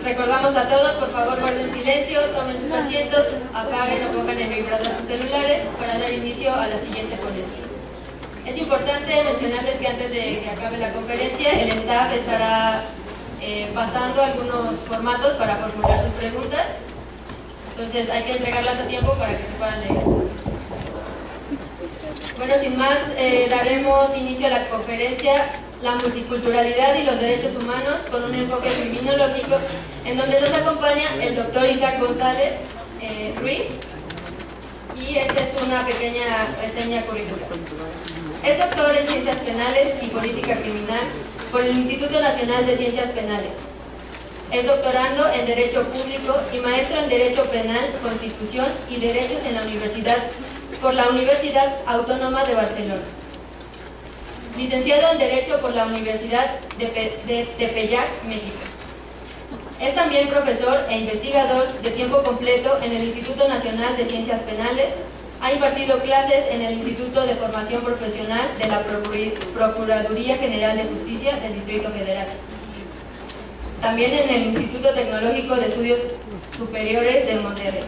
recordamos a todos, por favor guarden silencio, tomen sus asientos, apaguen o pongan en vibrador sus celulares para dar inicio a la siguiente ponencia. Es importante mencionarles que antes de que acabe la conferencia, el staff estará pasando algunos formatos para formular sus preguntas. Entonces hay que entregarlas a tiempo para que se puedan leer. Bueno, sin más, daremos inicio a la conferencia La multiculturalidad y los derechos humanos, con un enfoque criminológico, en donde nos acompaña el doctor Isaac González Ruiz, y esta es una pequeña reseña curricular. Es doctor en Ciencias Penales y Política Criminal por el Instituto Nacional de Ciencias Penales. Es doctorando en Derecho Público y maestro en Derecho Penal, Constitución y Derechos en la por la Universidad Autónoma de Barcelona. Licenciado en Derecho por la Universidad de Tepeyac, México. Es también profesor e investigador de tiempo completo en el Instituto Nacional de Ciencias Penales. Ha impartido clases en el Instituto de Formación Profesional de la Procuraduría General de Justicia del Distrito Federal. También en el Instituto Tecnológico de Estudios Superiores de Monterrey.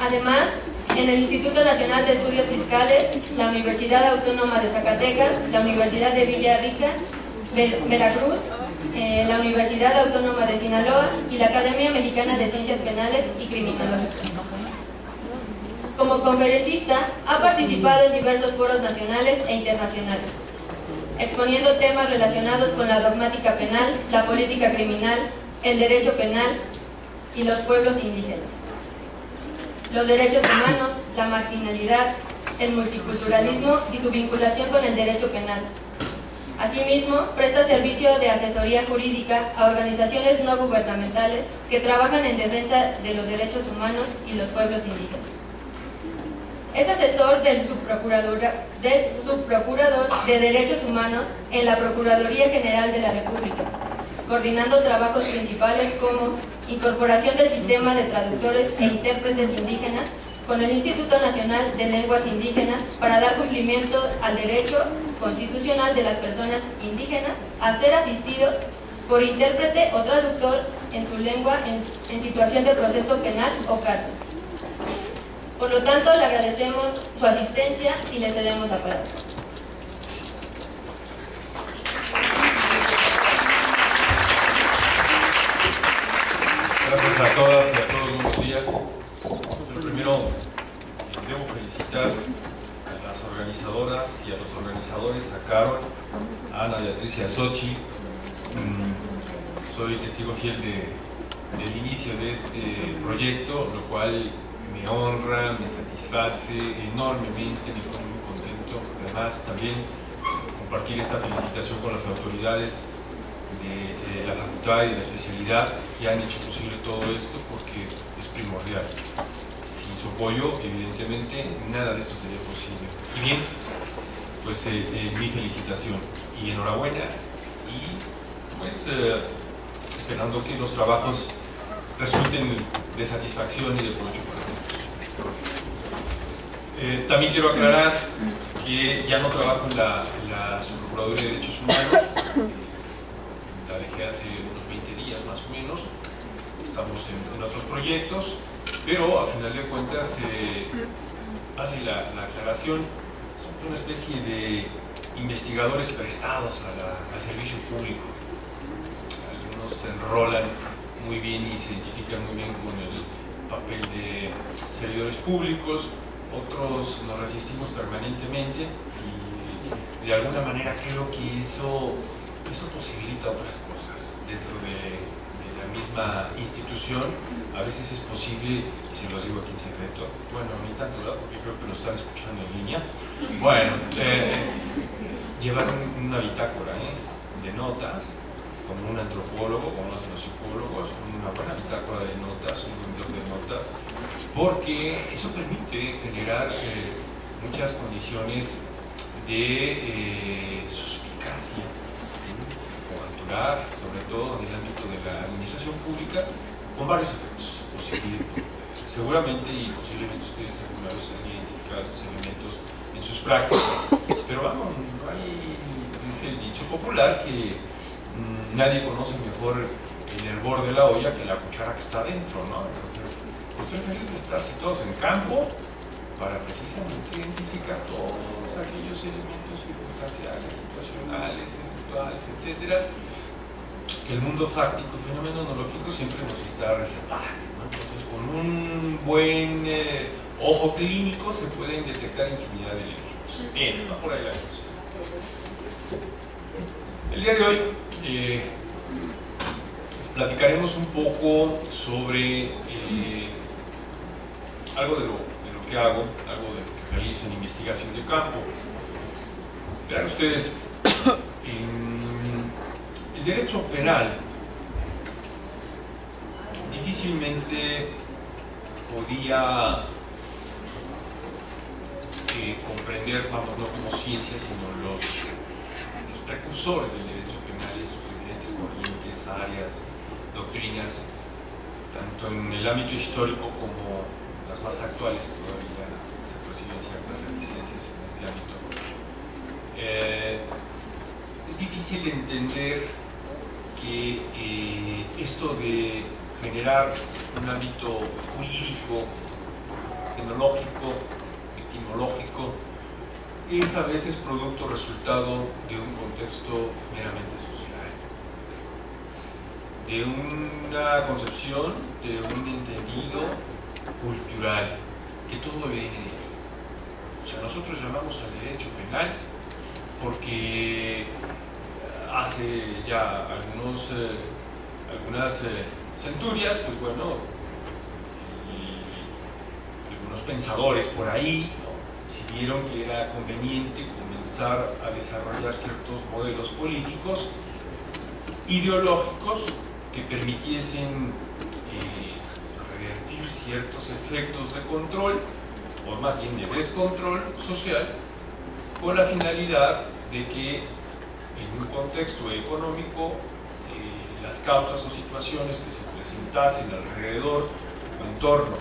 Además, en el Instituto Nacional de Estudios Fiscales, la Universidad Autónoma de Zacatecas, la Universidad de Villarrica, Veracruz, la Universidad Autónoma de Sinaloa y la Academia Mexicana de Ciencias Penales y Criminológicas. Como conferencista, ha participado en diversos foros nacionales e internacionales, exponiendo temas relacionados con la dogmática penal, la política criminal, el derecho penal y los pueblos indígenas, los derechos humanos, la marginalidad, el multiculturalismo y su vinculación con el derecho penal. Asimismo, presta servicio de asesoría jurídica a organizaciones no gubernamentales que trabajan en defensa de los derechos humanos y los pueblos indígenas. Es asesor del subprocurador de Derechos Humanos en la Procuraduría General de la República, coordinando trabajos principales como incorporación del sistema de traductores e intérpretes indígenas con el Instituto Nacional de Lenguas Indígenas para dar cumplimiento al derecho constitucional de las personas indígenas a ser asistidos por intérprete o traductor en su lengua en situación de proceso penal o cárcel. Por lo tanto, le agradecemos su asistencia y le cedemos la palabra. Gracias a todas y a todos, buenos días. Pero primero, debo felicitar a las organizadoras y a los organizadores, a Carol, a Ana Beatriz y a Xochitl. Soy testigo fiel del inicio de este proyecto, lo cual me honra, me satisface enormemente, me pone muy contento. Además, también compartir esta felicitación con las autoridades de la facultad y de la especialidad que han hecho posible todo esto, porque es primordial. Sin su apoyo, evidentemente, nada de esto sería posible. Y bien, pues mi felicitación y enhorabuena, y pues esperando que los trabajos resulten de satisfacción y de provecho para todos. También quiero aclarar que ya no trabajo en la Subprocuraduría de Derechos Humanos. La dejé hace unos 20 días más o menos. Estamos en otros proyectos, pero a final de cuentas hace la aclaración. Somos una especie de investigadores prestados al servicio público. Algunos se enrolan muy bien y se identifican muy bien con el papel de servidores públicos, otros nos resistimos permanentemente, y de alguna manera creo que eso posibilita otras cosas dentro de la misma institución. A veces es posible, y se los digo aquí en secreto, bueno, ni tanto, ¿verdad? Porque creo que lo están escuchando en línea. Bueno, llevar una bitácora de notas, como un antropólogo, como unos psicólogos, una buena bitácora de notas, un buen blog de notas, porque eso permite generar muchas condiciones de suspicacia, o actuar, sobre todo en el ámbito de la administración pública, con varios efectos positivos. Seguramente y posiblemente ustedes alguna vez han identificado esos elementos en sus prácticas, pero vamos, hay, dice el dicho popular que nadie conoce mejor el hervor de la olla que la cuchara que está dentro, ¿no? Entonces, es preferible estar situados en campo para precisamente identificar todos aquellos elementos circunstanciales, situacionales, eventuales, etcétera, que el mundo fáctico y fenomenológico siempre nos está reservando, ¿no? Entonces, con un buen ojo clínico se pueden detectar infinidad de elementos. Bien, va por ahí la cosa. El día de hoy platicaremos un poco sobre algo de lo que hago, algo de lo que realizo en investigación de campo. Vean ustedes, el derecho penal difícilmente podía comprender, vamos, no como ciencia, sino los precursores del derecho penal en sus diferentes corrientes, áreas, doctrinas, tanto en el ámbito histórico como las más actuales, todavía se perciben ciertas reticencias en este ámbito. Es difícil entender que esto de generar un ámbito jurídico, tecnológico, etimológico, es a veces producto resultado de un contexto meramente social, de una concepción, de un entendido cultural, que todo viene de ahí. O sea, nosotros llamamos al derecho penal porque hace ya algunas centurias, pues bueno, y algunos pensadores por ahí, ¿no?, vieron que era conveniente comenzar a desarrollar ciertos modelos políticos, ideológicos, que permitiesen revertir ciertos efectos de control, o más bien de descontrol social, con la finalidad de que en un contexto económico las causas o situaciones que se presentasen alrededor o en torno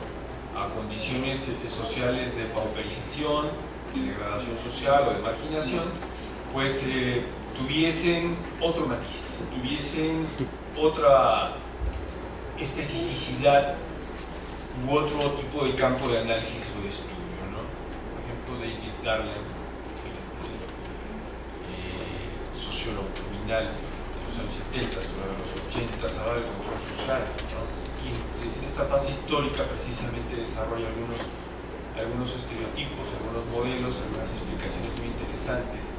a condiciones sociales de pauperización, de degradación social o de marginación, pues tuviesen otro matiz, tuviesen otra especificidad u otro tipo de campo de análisis o de estudio, ¿no? Por ejemplo, David Garland, sociólogo criminal de los años 70, sobre los 80, hablaba del control social, ¿no? Y en esta fase histórica precisamente desarrolla algunos estereotipos, algunos modelos, algunas explicaciones muy interesantes.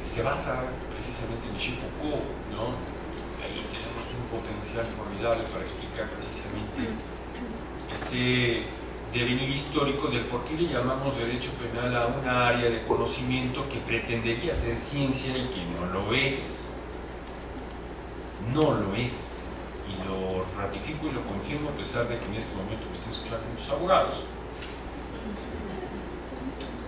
Se basa precisamente en Foucault, ¿no? Ahí tenemos un potencial formidable para explicar precisamente este devenir histórico del por qué le llamamos derecho penal a una área de conocimiento que pretendería ser ciencia y que no lo es. No lo es. Y lo ratifico y lo confirmo a pesar de que en este momento me estoy escuchando muchos abogados.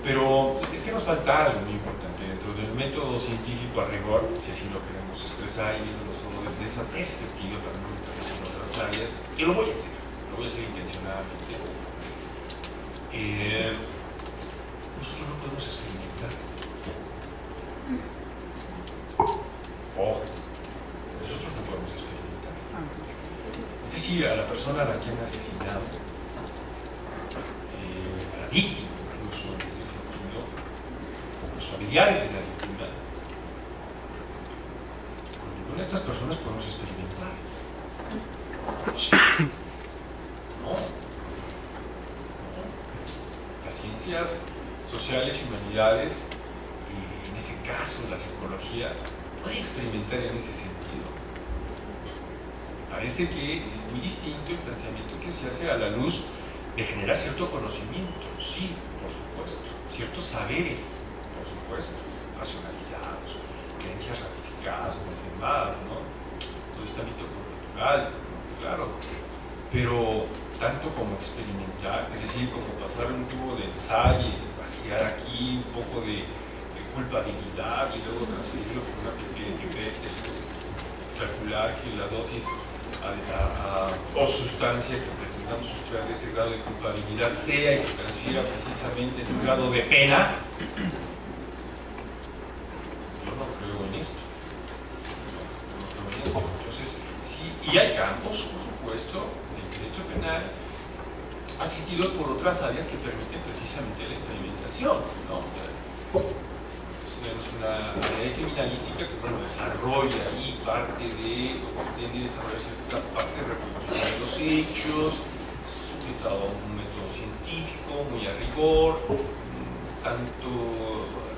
Pero es que nos falta algo muy importante dentro del método científico a rigor, si así lo queremos expresar y viéndolo solo desde esa perspectiva para no meternos en otras áreas, y lo voy a hacer intencionadamente. Nosotros no podemos experimentar. Nosotros no podemos experimentar. Es decir, a la persona a la que han asesinado, a la víctima, incluso en este sentido, los familiares de la víctima, con ninguna de estas personas podemos experimentar. No. Las ciencias sociales y humanidades, en ese caso la psicología, puede experimentar en ese sentido. Parece que es muy distinto el planteamiento que se hace a la luz de generar cierto conocimiento, sí, por supuesto, ciertos saberes, por supuesto, racionalizados, creencias ratificadas, confirmadas, ¿no? Todo este ámbito cultural, claro, pero tanto como experimentar, es decir, como pasar un tubo de ensayo, vaciar aquí un poco de culpabilidad y luego transferirlo por una pipeta y calcular que la dosis o sustancia que pretendamos sustraer de ese grado de culpabilidad sea y se transfiera precisamente en un grado de pena. Yo no creo en esto. Entonces, si Y hay campos, por supuesto, del derecho penal asistidos por otras áreas que permiten precisamente la experimentación, ¿no? Tenemos una área de criminalística que, bueno, desarrolla ahí parte de, o pretende desarrollar cierta parte de reproducción de los hechos, sujetado a un método científico, muy a rigor, tanto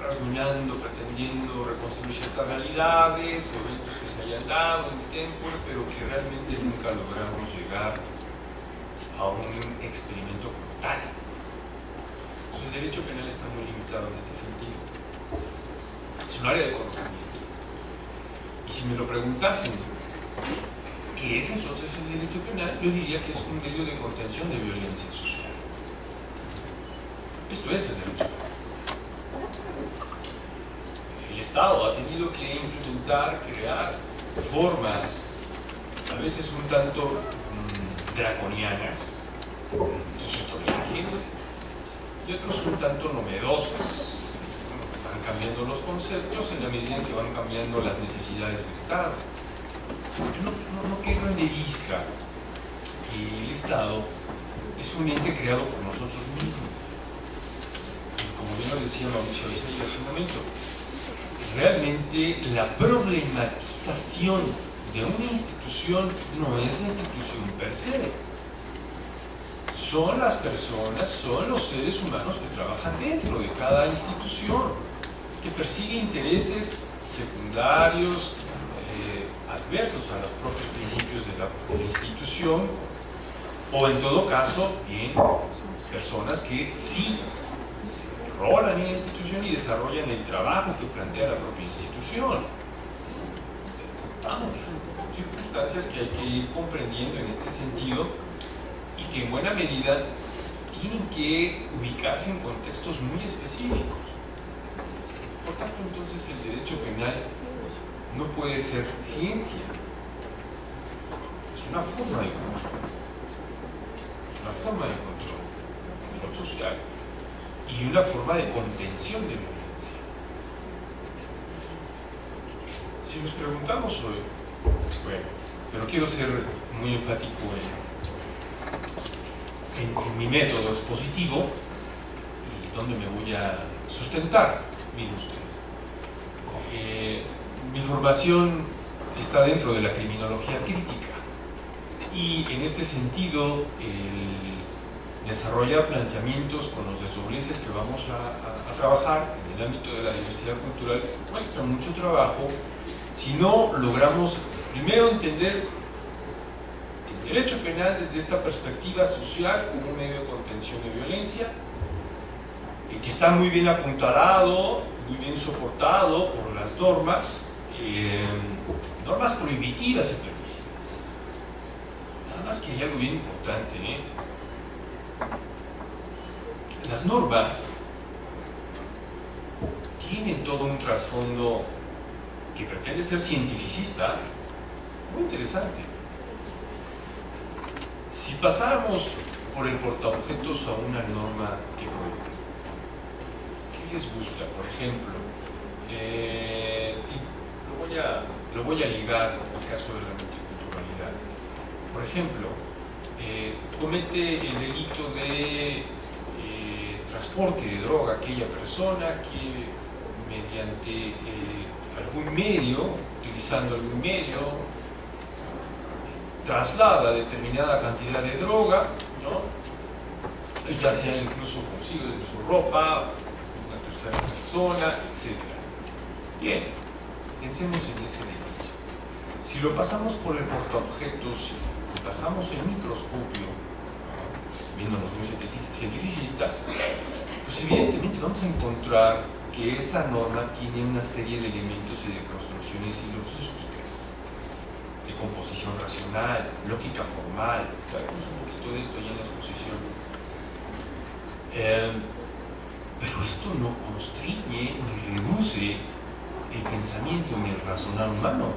rasguñando, pretendiendo reconstruir ciertas realidades o eventos que se hayan dado en tiempo, pero que realmente nunca logramos llegar a un experimento como tal. Entonces, el derecho penal está muy limitado en este sentido. Es un área de conocimiento. Y si me lo preguntasen, ¿qué es entonces el derecho penal? Yo diría que es un medio de contención de violencia social. Esto es el derecho penal. El Estado ha tenido que implementar, crear formas, a veces un tanto draconianas, tutoriales, y otros un tanto novedosas. Van cambiando los conceptos en la medida en que van cambiando las necesidades de Estado. No quiero en vista que el Estado es un ente creado por nosotros mismos. Y como bien lo decía Mauricio Aizpuru hace un momento, realmente la problematización de una institución no es la institución per se. Son las personas, son los seres humanos que trabajan dentro de cada institución, que persiguen intereses secundarios, adversos a los propios principios de la institución, o en todo caso, bien, personas que sí se rolan en la institución y desarrollan el trabajo que plantea la propia institución. Vamos, circunstancias que hay que ir comprendiendo en este sentido y que en buena medida tienen que ubicarse en contextos muy específicos. Por tanto, entonces, el derecho penal no puede ser ciencia, es una forma de control, social y una forma de contención de violencia. Si nos preguntamos hoy, bueno, pero quiero ser muy enfático en mi método expositivo y dónde me voy a sustentar. Miren ustedes, mi formación está dentro de la criminología crítica y en este sentido el desarrollar planteamientos con los desdobleces que vamos a trabajar en el ámbito de la diversidad cultural cuesta mucho trabajo si no logramos primero entender el derecho penal desde esta perspectiva social como un medio de contención de violencia que está muy bien apuntalado, muy bien soportado por las normas, normas prohibitivas y permisivas. Nada más que hay algo bien importante, Las normas tienen todo un trasfondo que pretende ser cientificista, muy interesante. Si pasáramos por el portaobjetos a una norma que prohíbe, ¿qué les gusta? Por ejemplo, lo voy a ligar con el caso de la multiculturalidad. Por ejemplo, comete el delito de transporte de droga aquella persona que mediante algún medio, utilizando algún medio, traslada determinada cantidad de droga, ¿no? Ya sea incluso consigo de su ropa, una tercera persona, etc. Bien, pensemos en ese delito. Si lo pasamos por el portaobjetos y bajamos el microscopio, viéndonos muy cientificistas, pues evidentemente vamos a encontrar que esa norma tiene una serie de elementos y de construcciones silogísticas, de composición racional, lógica formal. Sabemos un poquito de esto ya en la exposición. Pero esto no constriñe ni reduce el pensamiento ni el razonar humano.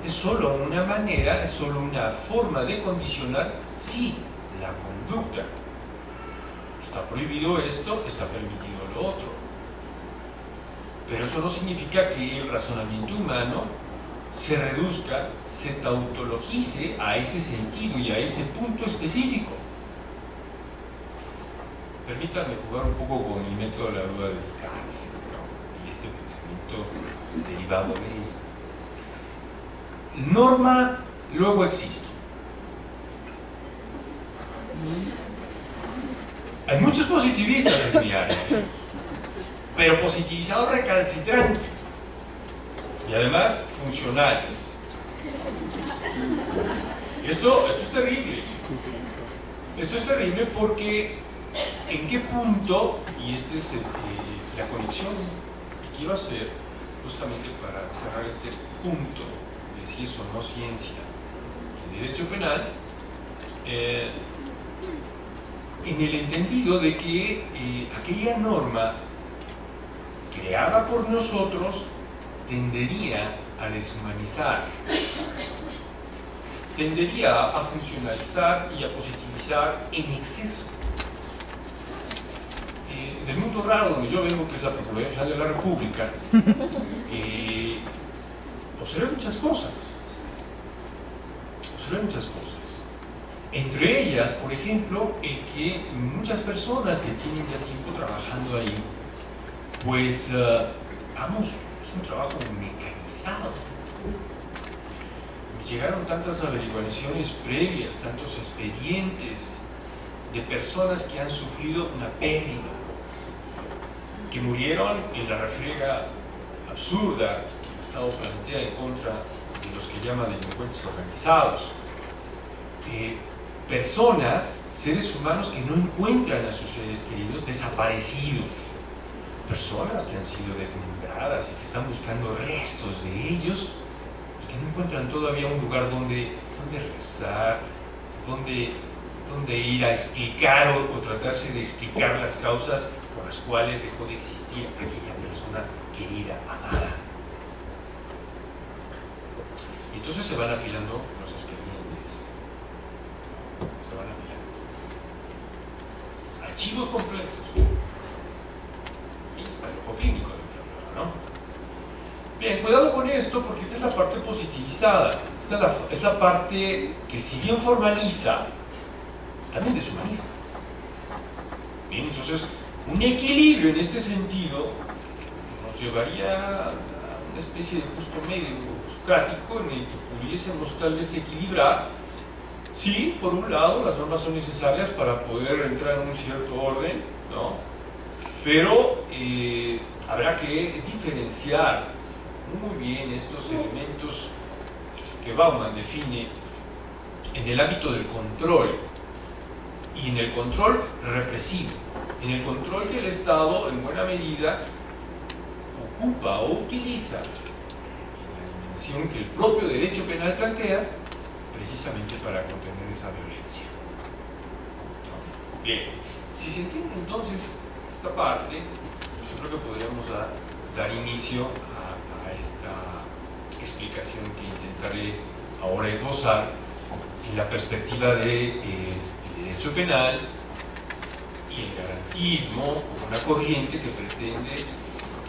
Es solo una manera, es solo una forma de condicionar, sí, la conducta. Está prohibido esto, está permitido lo otro. Pero eso no significa que el razonamiento humano se reduzca, se tautologice a ese sentido y a ese punto específico. Permítanme jugar un poco con el método de la duda de Descartes, ¿no? Y este pensamiento derivado de él. Norma, luego existo. Hay muchos positivistas en mi área, pero positivizados recalcitrantes y además funcionales. Esto es terrible. Esto es terrible porque ¿en qué punto? Y esta es la conexión que iba a hacer justamente para cerrar este punto de si es o no ciencia el derecho penal, en el entendido de que aquella norma creada por nosotros tendería a deshumanizar, tendería a funcionalizar y a positivizar en exceso. Del mundo raro donde yo vengo, que es la Procuraduría General de la República, observé muchas cosas. Entre ellas, por ejemplo, el que muchas personas que tienen ya tiempo trabajando ahí, pues, vamos, es un trabajo mecanizado. Me llegaron tantas averiguaciones previas, tantos expedientes de personas que han sufrido una pérdida, que murieron en la refriega absurda que el Estado plantea en contra de los que llaman delincuentes organizados. Personas, seres humanos que no encuentran a sus seres queridos, desaparecidos. Personas que han sido desmembradas y que están buscando restos de ellos y que no encuentran todavía un lugar donde rezar, donde ir a explicar o tratarse de explicar las causas por las cuales dejó de existir aquella persona querida, amada. Y entonces se van afilando los expedientes. Se van afilando. Archivos completos. Y está el ojo clínico de la, ¿no? Bien, cuidado con esto porque esta es la parte positivizada. Esta es la parte que, si bien formaliza, también deshumaniza. Bien, entonces, un equilibrio en este sentido nos llevaría a una especie de justo medio socrático en el que pudiésemos tal vez equilibrar. Sí, por un lado, las normas son necesarias para poder entrar en un cierto orden, ¿no? Pero habrá que diferenciar muy bien estos elementos que Bauman define en el ámbito del control y en el control represivo. En el control que el Estado, en buena medida, ocupa o utiliza en la dimensión que el propio derecho penal plantea, precisamente para contener esa violencia. Bien, si se entiende entonces esta parte, yo creo que podríamos dar inicio a esta explicación que intentaré ahora esbozar en la perspectiva de derecho penal y el garantismo como una corriente que pretende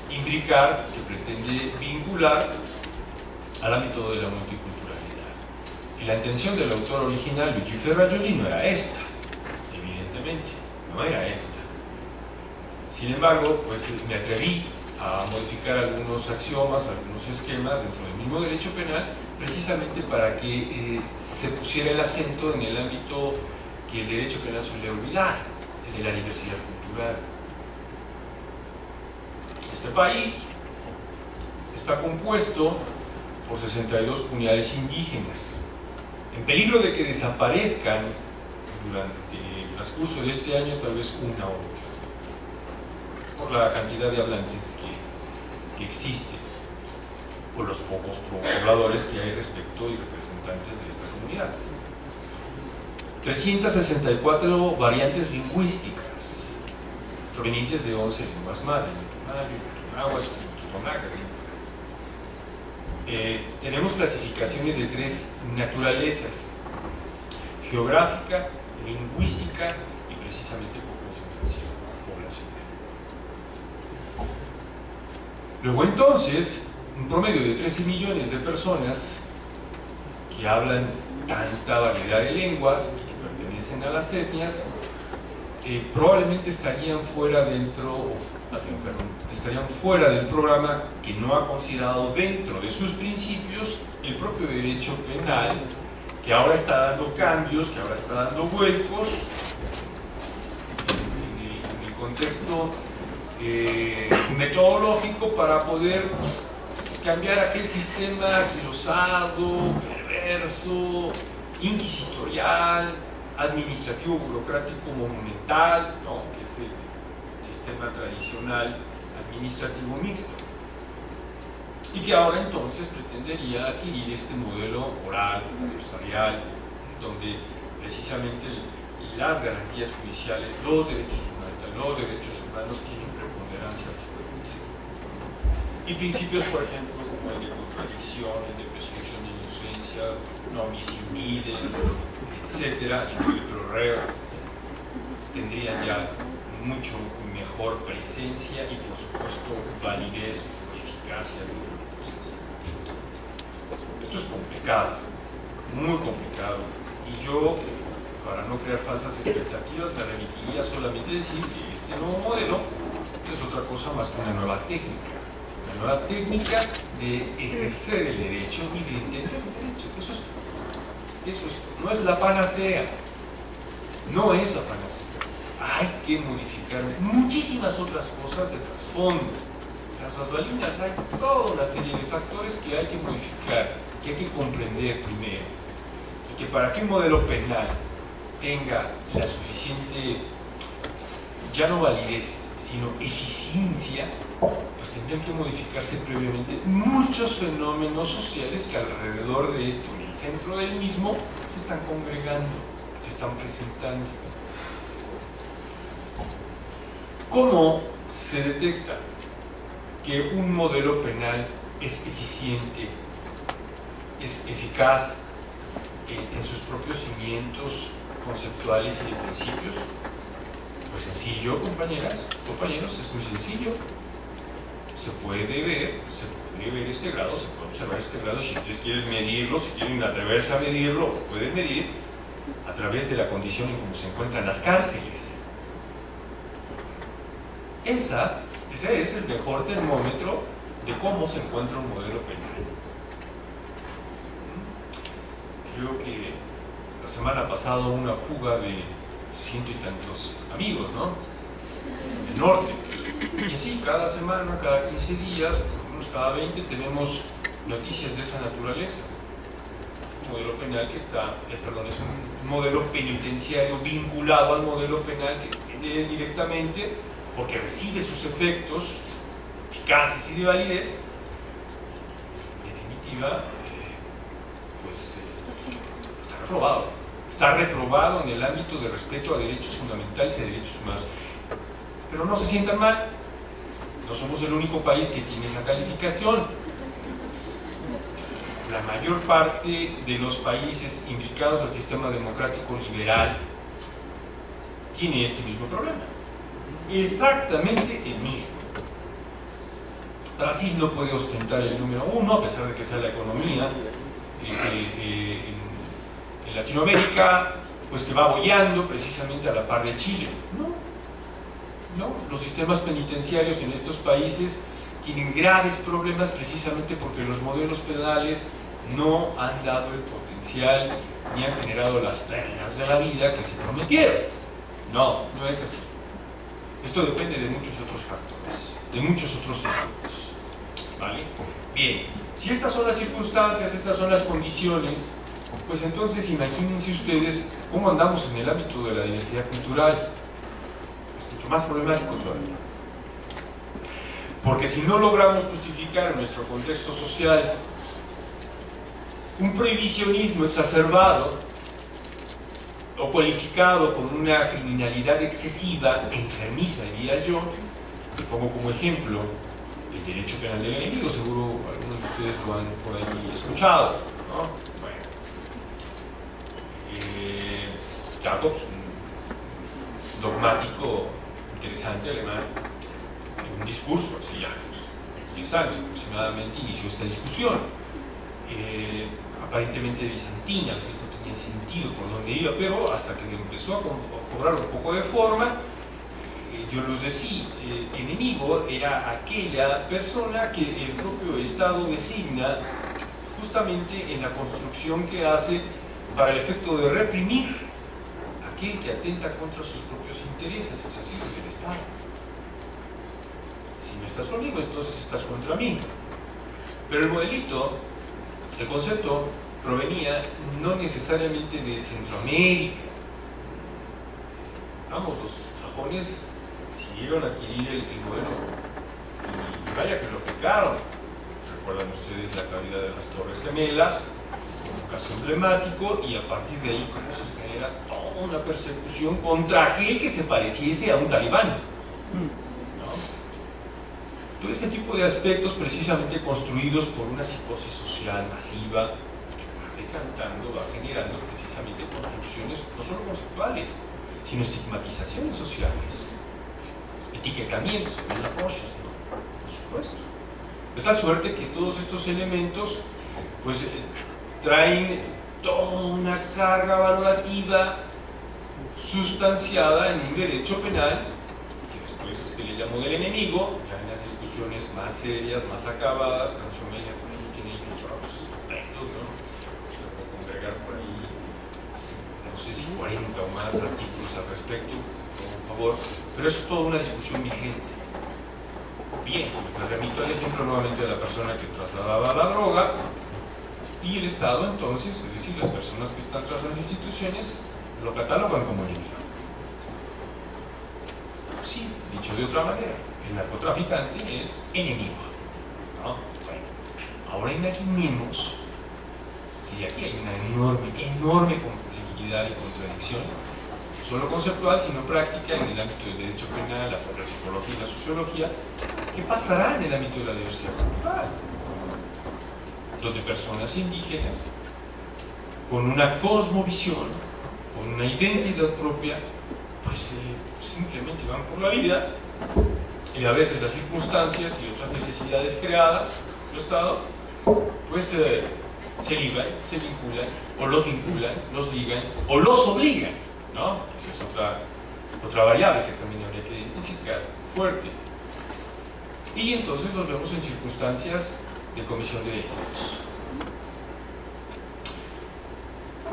imbricar, que pretende vincular al ámbito de la multiculturalidad. Y la intención del autor original, Luigi Ferrajoli, no era esta, evidentemente, no era esta. Sin embargo, pues me atreví a modificar algunos axiomas, algunos esquemas dentro del mismo derecho penal, precisamente para que se pusiera el acento en el ámbito que el derecho penal suele olvidar, el de la diversidad cultural. Este país está compuesto por 62 comunidades indígenas, en peligro de que desaparezcan durante el transcurso de este año, tal vez una o dos, por la cantidad de hablantes que existen, por los pocos pobladores que hay respecto y representantes de esta comunidad. 364 variantes lingüísticas provenientes de 11 lenguas madre, náhuatl, totonaca, etc. Tenemos clasificaciones de 3 naturalezas: geográfica, lingüística y precisamente por concentración poblacional. Luego entonces un promedio de 13 millones de personas que hablan tanta variedad de lenguas y que pertenecen a las etnias, probablemente estarían fuera estarían fuera del programa, que no ha considerado dentro de sus principios el propio derecho penal, que ahora está dando cambios, que ahora está dando vuelcos en el contexto metodológico para poder cambiar aquel sistema anquilosado, perverso, inquisitorial, administrativo, burocrático, monumental, ¿no?, que es el sistema tradicional administrativo mixto, y que ahora entonces pretendería adquirir este modelo oral, adversarial, donde precisamente las garantías judiciales, los derechos humanos tienen preponderancia absoluta. Y principios, por ejemplo, como el de contradicción, el de presunción de inocencia, no bis in idem, etcétera, y el pro reo, tendrían ya mucho mejor presencia y, por supuesto, validez o eficacia de un proceso. Esto es complicado, muy complicado, y yo, para no crear falsas expectativas, me remitiría solamente a decir que este nuevo modelo es otra cosa más que una nueva técnica de ejercer el derecho y de entender el derecho. No es la panacea, no es la panacea. Hay que modificar muchísimas otras cosas de trasfondo. Las bambalinas, hay toda una serie de factores que hay que modificar, que hay que comprender primero, y que para que un modelo penal tenga la suficiente, ya no validez, sino eficiencia, pues tendrían que modificarse previamente muchos fenómenos sociales que alrededor de esto, en el centro del mismo, se están congregando, se están presentando. ¿Cómo se detecta que un modelo penal es eficiente, es eficaz en sus propios cimientos conceptuales y de principios? Pues sencillo, compañeras, compañeros, es muy sencillo. Se puede ver este grado, se puede observar este grado. Si ustedes quieren medirlo, si quieren atreverse a medirlo, pueden medir a través de la condición en cómo se encuentran las cárceles. Ese es el mejor termómetro de cómo se encuentra un modelo penal. Creo que la semana pasada hubo una fuga de 100 y tantos amigos, ¿no?, del norte. Y así, cada semana, cada 15 días, por lo menos cada 20, tenemos noticias de esa naturaleza. Un modelo penal que está, es un modelo penitenciario vinculado al modelo penal que tiene directamente, porque recibe sus efectos eficaces y de validez, en definitiva, está reprobado en el ámbito de respeto a derechos fundamentales y a derechos humanos. Pero no se sientan mal, no somos el único país que tiene esa calificación. La mayor parte de los países implicados al sistema democrático liberal tiene este mismo problema. Exactamente el mismo. Brasil no puede ostentar el número 1, a pesar de que sea la economía en Latinoamérica, pues que va boyando precisamente a la par de Chile. No, los sistemas penitenciarios en estos países tienen graves problemas precisamente porque los modelos penales no han dado el potencial ni han generado las perlas de la vida que se prometieron. No es así. Esto depende de muchos otros factores, de muchos otros efectos, ¿vale? Bien, si estas son las circunstancias, estas son las condiciones, pues entonces imagínense ustedes cómo andamos en el ámbito de la diversidad cultural. Es mucho más problemático todavía. Porque si no logramos justificar en nuestro contexto social un prohibicionismo exacerbado o cualificado con una criminalidad excesiva, enfermiza, diría yo, le pongo como ejemplo el derecho penal del enemigo, seguro algunos de ustedes lo han por ahí escuchado, ¿no? Bueno, Jacobs, un dogmático interesante alemán, en un discurso, así ya, 10 años aproximadamente, inició esta discusión, aparentemente bizantina, a veces no tenía sentido por dónde iba, pero hasta que empezó a cobrar un poco de forma, yo los decía, enemigo era aquella persona que el propio Estado designa justamente en la construcción que hace para el efecto de reprimir aquel que atenta contra sus propios intereses, es decir, el Estado. Si no estás conmigo, entonces estás contra mí. Pero el modelito, el concepto, provenía no necesariamente de Centroamérica. Vamos, los sajones siguieron a adquirir el modelo y vaya que lo aplicaron. Recuerdan ustedes la caída de las Torres Gemelas, un caso emblemático, y a partir de ahí cómo se genera toda una persecución contra aquel que se pareciese a un talibán, ¿no? Todo ese tipo de aspectos precisamente construidos por una psicosis social masiva que va decantando, va generando precisamente construcciones no solo conceptuales, sino estigmatizaciones sociales, etiquetamientos, también la apoyas, ¿no? Por supuesto. De tal suerte que todos estos elementos pues traen toda una carga valorativa sustanciada en un derecho penal que después se le llamó del enemigo, ya en las discusiones más serias, más acabadas. Canción Media por ejemplo tiene incluso trabajos estupendos, ¿no? Se puede congregar por ahí, no sé si 40 o más artículos al respecto, por favor, pero eso es toda una discusión vigente. Bien, me remito al ejemplo nuevamente de la persona que trasladaba la droga y el Estado entonces, es decir, las personas que están tras las instituciones lo catalogan como enemigo. Sí, dicho de otra manera, el narcotraficante es enemigo, ¿no? Bueno, ahora imaginemos si aquí hay una enorme complejidad y contradicción, no solo conceptual, sino práctica en el ámbito del derecho penal, la psicología y la sociología. ¿Qué pasará en el ámbito de la diversidad cultural? Donde personas indígenas, con una cosmovisión, con una identidad propia, pues simplemente van por la vida y a veces las circunstancias y otras necesidades creadas por el Estado, pues se ligan, se vinculan, o los vinculan, los ligan, o los obligan, ¿no? Esa es otra variable que también habría que identificar fuerte. Y entonces nos vemos en circunstancias de comisión de delitos.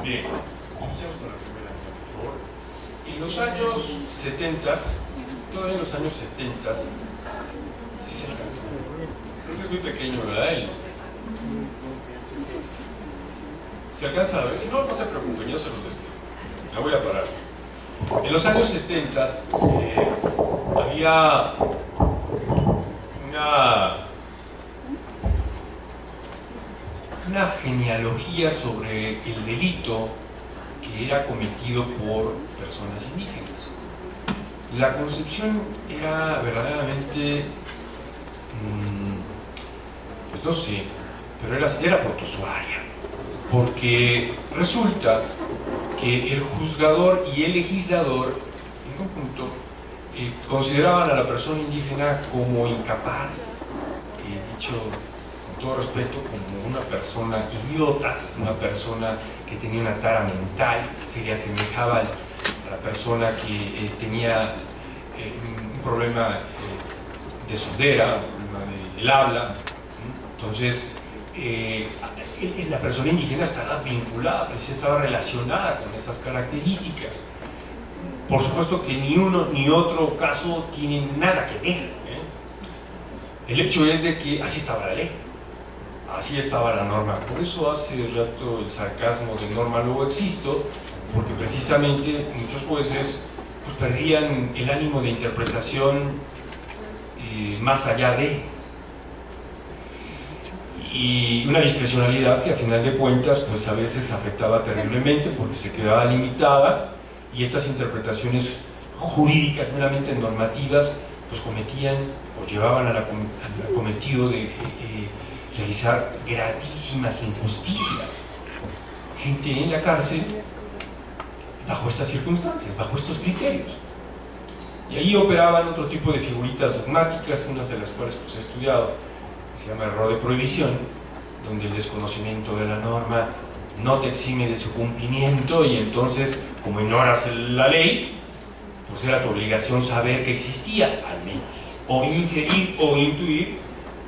Bien, iniciamos con la primera, por favor. En los años 70, todavía en los años 70, sí se alcanza. Creo que es muy pequeño, ¿verdad? ¿Se alcanza a ver? Si no, no se preocupen, yo se los despido. Me voy a parar. En los años 70 había una genealogía sobre el delito que era cometido por personas indígenas. La concepción era verdaderamente, pues no sé, pero era protozoaria, porque resulta que el juzgador y el legislador en conjunto consideraban a la persona indígena como incapaz, dicho con todo respeto, como una persona idiota, una persona que tenía una tara mental, se le asemejaba a la persona que tenía un problema de sordera, un problema del habla. Entonces, la persona indígena estaba vinculada, estaba relacionada con estas características. Por supuesto que ni uno ni otro caso tienen nada que ver, ¿eh? El hecho es de que así estaba la ley, así estaba la norma. Por eso hace rato el sarcasmo de norma luego existo, porque precisamente muchos jueces pues, perdían el ánimo de interpretación más allá de, y una discrecionalidad que a final de cuentas pues a veces afectaba terriblemente porque se quedaba limitada, y estas interpretaciones jurídicas meramente normativas pues cometían o llevaban al cometido de realizar gravísimas injusticias. Gente en la cárcel bajo estas circunstancias, bajo estos criterios. Y ahí operaban otro tipo de figuritas dogmáticas, unas de las cuales pues, he estudiado se llama error de prohibición, donde el desconocimiento de la norma no te exime de su cumplimiento y entonces, como ignoras la ley, pues era tu obligación saber que existía, al menos, o inferir o intuir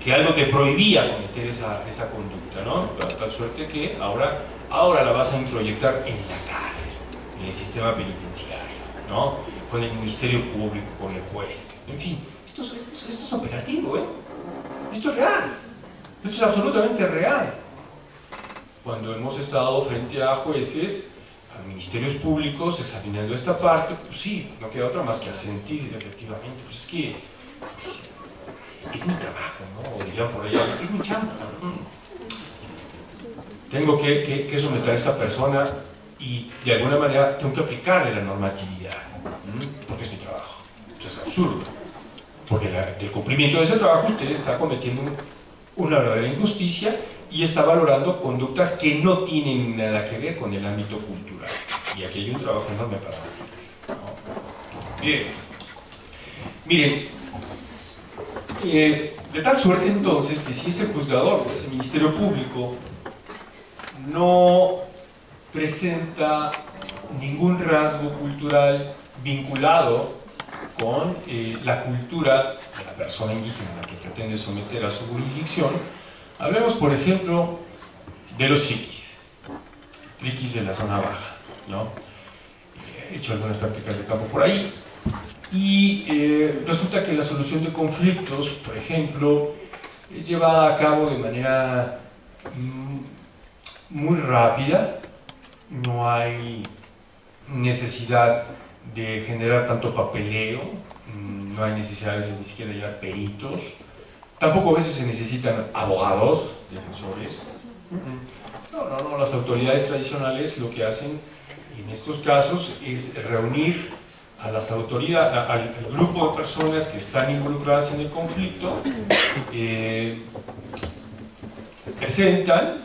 que algo te prohibía cometer esa conducta, ¿no? De tal suerte que ahora la vas a introyectar en la cárcel, en el sistema penitenciario, ¿no? Con el Ministerio Público, con el juez, en fin, esto es operativo, ¿eh? Esto es real, esto es absolutamente real. Cuando hemos estado frente a jueces, a ministerios públicos, examinando esta parte, pues sí, no queda otra más que asentir, efectivamente, pues es que pues, es mi trabajo, ¿no? O dirían por allá, es mi chamba. Tengo que someter a esta persona y de alguna manera tengo que aplicarle la normatividad, porque es mi trabajo. Eso es absurdo, porque del cumplimiento de ese trabajo usted está cometiendo una verdadera injusticia y está valorando conductas que no tienen nada que ver con el ámbito cultural. Y aquí hay un trabajo enorme para hacer, ¿no? Bien. Miren, de tal suerte entonces que si ese juzgador, pues, el Ministerio Público, no presenta ningún rasgo cultural vinculado con la cultura de la persona indígena a la que pretende someter a su jurisdicción. Hablemos, por ejemplo, de los triquis de la zona baja, ¿no? He hecho algunas prácticas de campo por ahí y resulta que la solución de conflictos, por ejemplo, es llevada a cabo de manera muy rápida. No hay necesidad de generar tanto papeleo, no hay necesidad a veces ni siquiera de llevar peritos, tampoco a veces se necesitan abogados, defensores. No, las autoridades tradicionales lo que hacen en estos casos es reunir a las autoridades, al grupo de personas que están involucradas en el conflicto, presentan,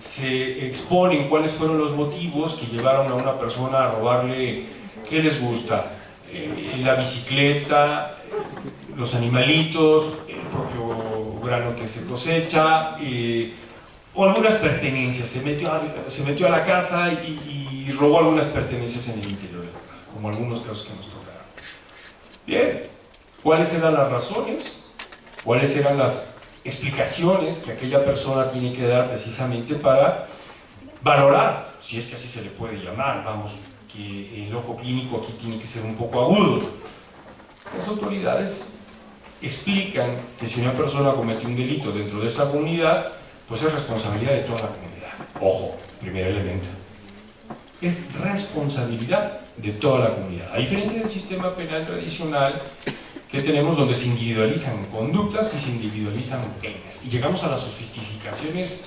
se exponen cuáles fueron los motivos que llevaron a una persona a robarle, ¿qué les gusta? La bicicleta, los animalitos, el propio grano que se cosecha, o algunas pertenencias. Se metió a la casa y robó algunas pertenencias en el interior de la casa, como algunos casos que nos tocaron. Bien, ¿cuáles eran las razones? ¿Cuáles eran las explicaciones que aquella persona tiene que dar precisamente para valorar, si es que así se le puede llamar, vamos, que el ojo clínico aquí tiene que ser un poco agudo? Las autoridades explican que si una persona comete un delito dentro de esa comunidad, pues es responsabilidad de toda la comunidad. Ojo, primer elemento. Es responsabilidad de toda la comunidad. A diferencia del sistema penal tradicional que tenemos, donde se individualizan conductas y se individualizan penas. Y llegamos a las sofisticaciones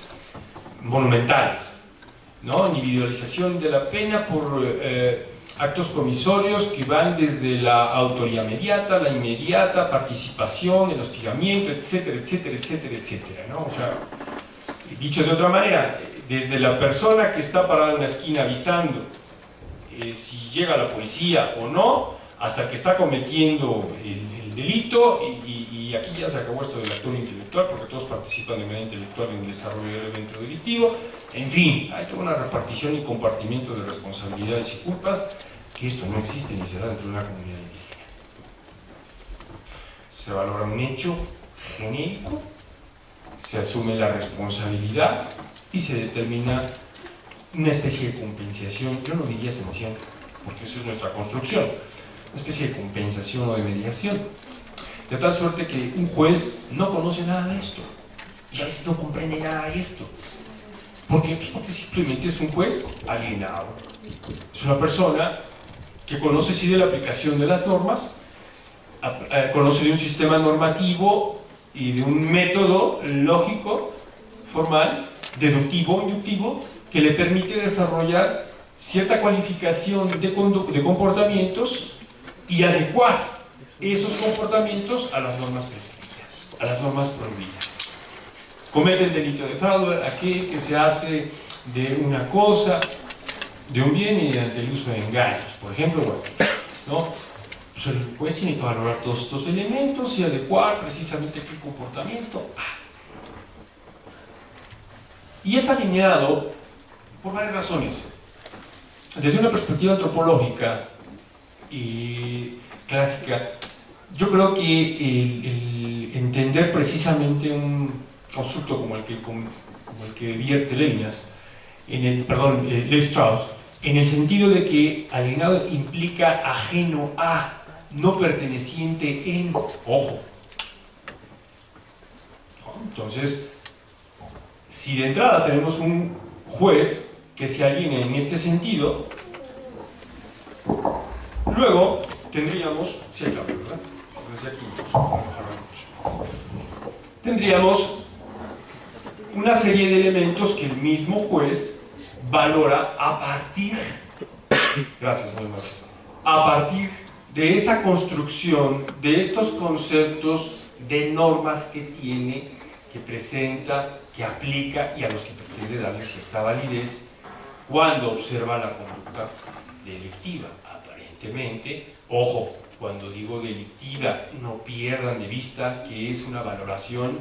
monumentales, ¿no? Individualización de la pena por actos comisorios que van desde la autoría mediata, la inmediata, participación, el hostigamiento, etcétera, etcétera, etcétera, etcétera, ¿no? O sea, dicho de otra manera, desde la persona que está parada en la esquina avisando si llega la policía o no, hasta que está cometiendo el delito, y aquí ya se acabó esto del actor intelectual, porque todos participan de manera intelectual en el desarrollo del evento delictivo. En fin, hay toda una repartición y compartimiento de responsabilidades y culpas, que esto no existe ni se da dentro de una comunidad indígena. Se valora un hecho genérico, se asume la responsabilidad y se determina una especie de compensación, yo no diría sanción, porque eso es nuestra construcción, una especie de compensación o de mediación, de tal suerte que un juez no conoce nada de esto, y a veces no comprende nada de esto. ¿Por qué? Pues porque simplemente es un juez alienado, es una persona que conoce sí de la aplicación de las normas, conoce de un sistema normativo y de un método lógico, formal, deductivo, inductivo, que le permite desarrollar cierta cualificación de comportamientos y adecuar esos comportamientos a las normas prescritas, a las normas prohibidas. Comete el delito de fraude aquel que se hace de una cosa, de un bien, y mediante el uso de engaños, por ejemplo, ¿no? Pues el juez tiene que valorar todos estos elementos y adecuar precisamente qué comportamiento Y es alineado por varias razones. Desde una perspectiva antropológica y clásica, yo creo que el entender precisamente un constructo como el que vierte Levinas, Levi Strauss, en el sentido de que alienado implica ajeno a, no perteneciente en, ojo. Entonces, si de entrada tenemos un juez que se alinea en este sentido, luego tendríamos, sí, claro, ¿verdad? Tendríamos una serie de elementos que el mismo juez valora a partir, gracias, a partir de esa construcción, de estos conceptos, de normas que tiene, que presenta, que aplica y a los que pretende darle cierta validez cuando observa la conducta delictiva. Aparentemente, ojo, cuando digo delictiva, no pierdan de vista que es una valoración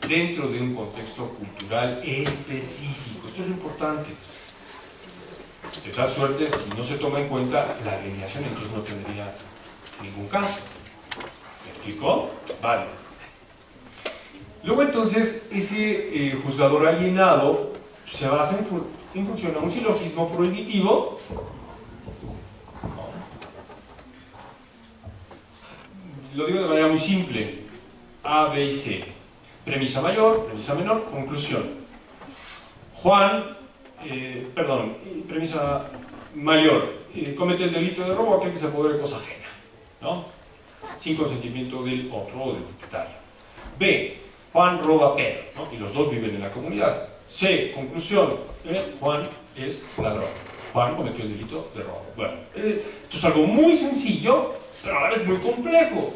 dentro de un contexto cultural específico. Esto es lo importante. De tal suerte, si no se toma en cuenta la alineación, entonces no tendría ningún caso. ¿Me explicó? Vale. Luego entonces, ese juzgador alienado se basa en función a un silogismo prohibitivo. Lo digo de manera muy simple. A, B y C. Premisa mayor, premisa menor, conclusión. Juan, premisa mayor, comete el delito de robo aquel que se apodera de cosa ajena, ¿no? Sin consentimiento del otro o del propietario. B, Juan roba a Pedro, ¿no? Y los dos viven en la comunidad. C, conclusión, Juan es ladrón. Juan cometió el delito de robo. Bueno, esto es algo muy sencillo, pero a la vez muy complejo.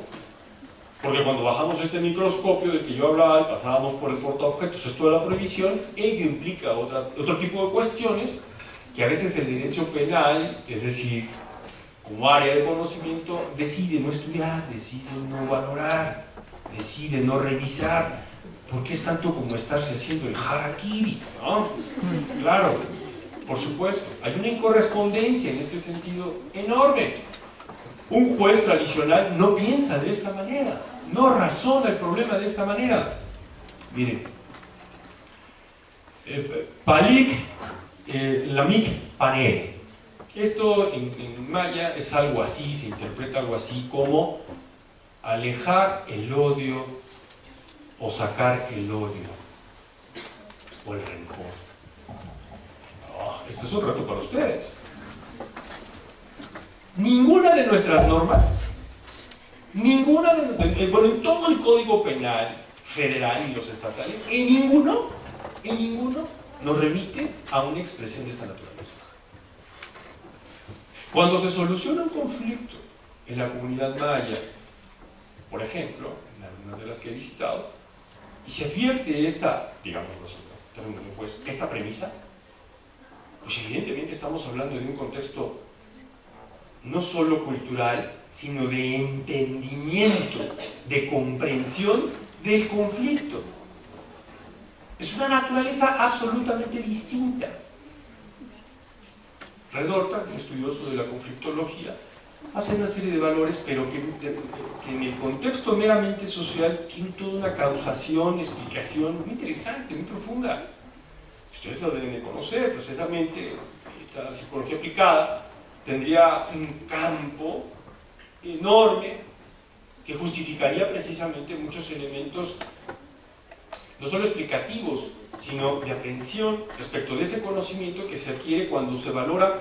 Porque cuando bajamos este microscopio del que yo hablaba y pasábamos por el portaobjetos, esto de la prohibición, ello implica otro tipo de cuestiones que a veces el derecho penal, es decir, como área de conocimiento, decide no estudiar, decide no valorar, decide no revisar, porque es tanto como estarse haciendo el harakiri, ¿no? Claro, por supuesto, hay una incorrespondencia en este sentido enorme. Un juez tradicional no piensa de esta manera, no razona el problema de esta manera. Miren, Palik, Lamik, Panere. Esto en maya es algo así, se interpreta algo así como alejar el odio o sacar el odio o el rencor. Oh, esto es un reto para ustedes. Ninguna de nuestras normas, en todo el Código Penal federal y los estatales, en ninguno nos remite a una expresión de esta naturaleza. Cuando se soluciona un conflicto en la comunidad maya, por ejemplo, en algunas de las que he visitado, y se advierte esta, digámoslo así, pues, esta premisa, pues evidentemente estamos hablando de un contexto no solo cultural, sino de entendimiento, de comprensión del conflicto. Es una naturaleza absolutamente distinta. Redorta, un estudioso de la conflictología, hace una serie de valores, pero que en el contexto meramente social tiene toda una causación, explicación muy interesante, muy profunda. Ustedes lo deben de conocer, precisamente esta psicología aplicada tendría un campo enorme que justificaría precisamente muchos elementos, no solo explicativos, sino de aprehensión respecto de ese conocimiento que se adquiere cuando se valora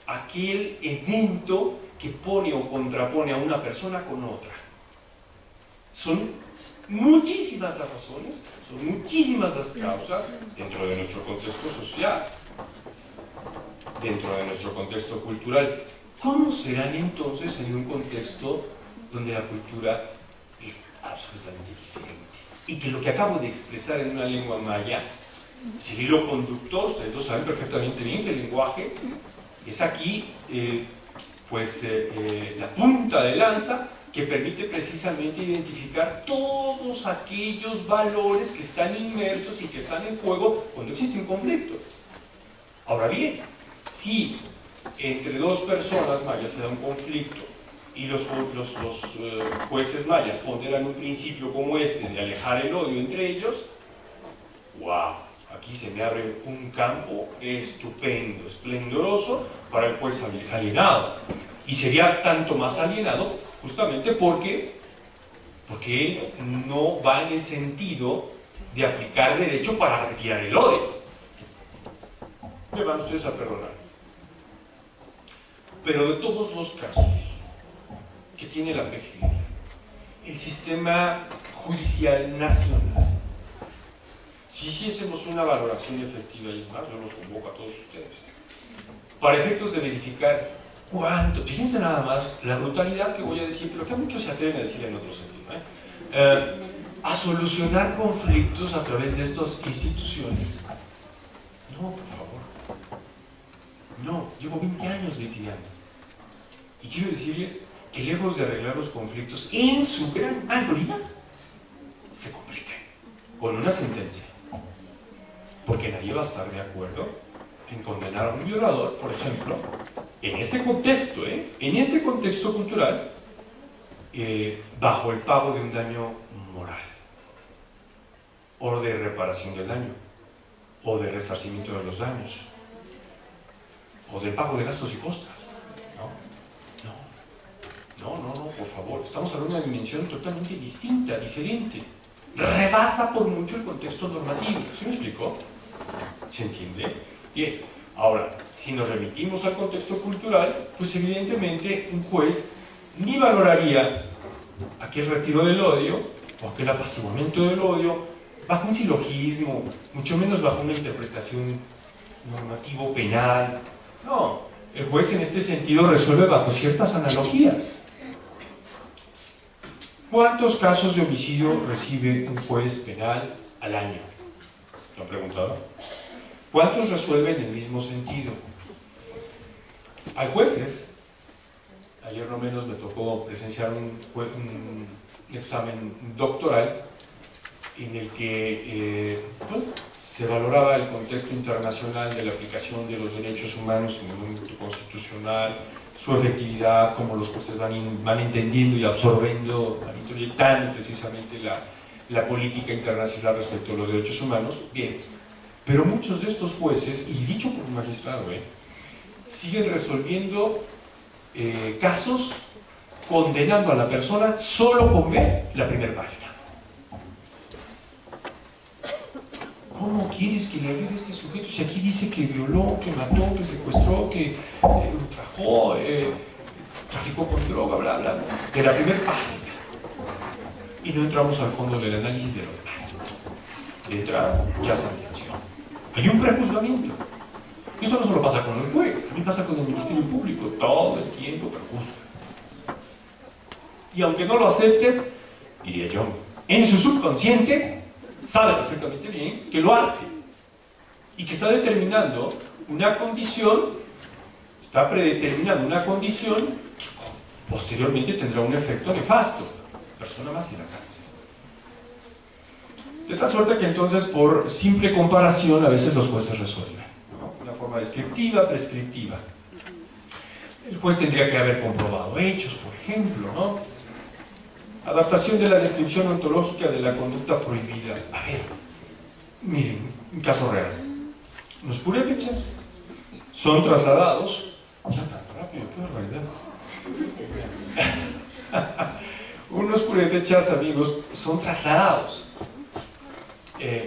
aquel evento que pone o contrapone a una persona con otra. Son muchísimas las razones, son muchísimas las causas dentro de nuestro contexto social, dentro de nuestro contexto cultural. ¿Cómo serán entonces en un contexto donde la cultura es absolutamente diferente? Y que lo que acabo de expresar en una lengua maya, si el hilo conductor, ustedes lo saben perfectamente bien, que el lenguaje es aquí, la punta de lanza que permite precisamente identificar todos aquellos valores que están inmersos y que están en juego cuando existe un conflicto. Ahora bien, si entre dos personas mayas se da un conflicto y los jueces mayas ponderan un principio como este de alejar el odio entre ellos, ¡wow! Aquí se me abre un campo estupendo, esplendoroso para el juez alienado. Y sería tanto más alienado justamente porque él no va en el sentido de aplicar derecho para retirar el odio. Me van ustedes a perdonar. Pero de todos los casos que tiene la PGR, el sistema judicial nacional, si hiciésemos una valoración efectiva, y es más, yo los convoco a todos ustedes, para efectos de verificar cuánto, fíjense nada más la brutalidad que voy a decir, pero que muchos se atreven a decir en otro sentido, a solucionar conflictos a través de estas instituciones. No, por favor. No, llevo 20 años litigando. Y quiero decirles que lejos de arreglar los conflictos, en su gran mayoría, se complican con una sentencia. Porque nadie va a estar de acuerdo en condenar a un violador, por ejemplo, en este contexto, en este contexto cultural, bajo el pago de un daño moral, o de reparación del daño, o de resarcimiento de los daños, o del pago de gastos y costas. No, por favor, estamos hablando de una dimensión totalmente distinta, diferente. Rebasa por mucho el contexto normativo. ¿Sí me explicó? ¿Se entiende? Bien, ahora, si nos remitimos al contexto cultural, pues evidentemente un juez ni valoraría aquel retiro del odio o aquel apaciguamiento del odio bajo un silogismo, mucho menos bajo una interpretación normativo penal. No, el juez en este sentido resuelve bajo ciertas analogías. ¿Cuántos casos de homicidio recibe un juez penal al año? ¿Lo han preguntado? ¿Cuántos resuelven en el mismo sentido? Hay jueces, ayer no menos me tocó presenciar un examen doctoral en el que se valoraba el contexto internacional de la aplicación de los derechos humanos en el ámbito constitucional, su efectividad, cómo los jueces van entendiendo y absorbiendo, van introyectando precisamente la política internacional respecto a los derechos humanos. Bien, pero muchos de estos jueces, y dicho por un magistrado, siguen resolviendo casos condenando a la persona solo con ver la primera página. ¿Cómo quieres que le ayude a este sujeto si aquí dice que violó, que mató, que secuestró, que ultrajó, traficó con droga, bla, bla, de la primera página? Y no entramos al fondo del análisis de lo demás. De entrada, ya sentencia. Hay un prejuzgamiento. Y eso no solo pasa con el juez, a mí pasa con el Ministerio Público, todo el tiempo prejuzga. Y aunque no lo acepte, diría yo, en su subconsciente sabe perfectamente bien que lo hace y que está determinando una condición, está predeterminando una condición que posteriormente tendrá un efecto nefasto. La persona más en la cárcel. De tal suerte que entonces, por simple comparación, a veces los jueces resuelven, ¿no? Una forma descriptiva, prescriptiva. El juez tendría que haber comprobado hechos, por ejemplo, ¿no? Adaptación de la descripción ontológica de la conducta prohibida. A ver, miren, un caso real. Los purépechas son trasladados. Ya tan rápido, qué barbaridad. Unos purépechas, amigos, son trasladados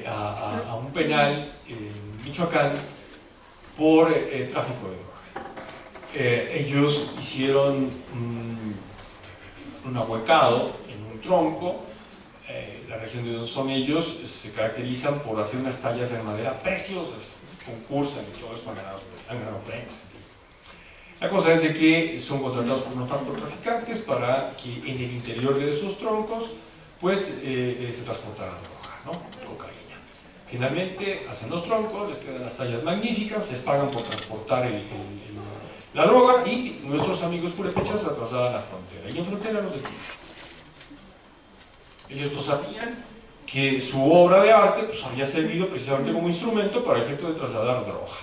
a un penal en Michoacán por tráfico de droga. Ellos hicieron un ahuecado tronco. La región de donde son ellos se caracterizan por hacer unas tallas de madera preciosas, concursan y todo esto, han ganado premios. La cosa es de que son contratados por unos narcotraficantes para que en el interior de esos troncos pues se transportaran droga, ¿no? Cocaína. Finalmente hacen los troncos, les quedan las tallas magníficas, les pagan por transportar la droga y nuestros amigos purépechas la trasladan a la frontera. Y en frontera los detienen. Ellos no sabían que su obra de arte pues, había servido precisamente como instrumento para el efecto de trasladar droga,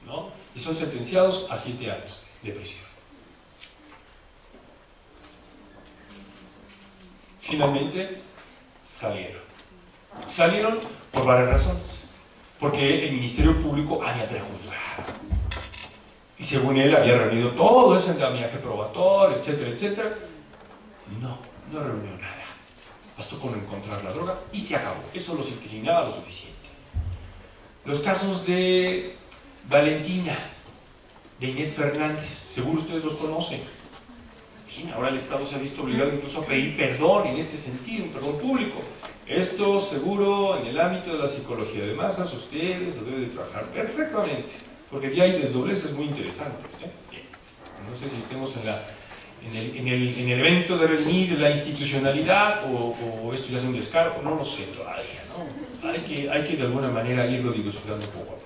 ¿no? Y son sentenciados a 7 años de prisión. Finalmente salieron. Salieron por varias razones. Porque el Ministerio Público había prejuzgado. Y según él había reunido todo ese andamiaje probatorio, etcétera, etcétera. No reunió nada. Bastó con encontrar la droga y se acabó. Eso los inclinaba lo suficiente. Los casos de Valentina, de Inés Fernández, seguro ustedes los conocen. Bien, ahora el Estado se ha visto obligado incluso a pedir perdón en este sentido, un perdón público. Esto seguro en el ámbito de la psicología de masas ustedes lo deben de trabajar perfectamente, porque ya hay desdobleces muy interesantes. Bien. No sé si estemos en el evento de reunir la institucionalidad o esto ya es un descargo, no lo sé todavía, ¿no? Hay que de alguna manera irlo dilucidando poco a poco.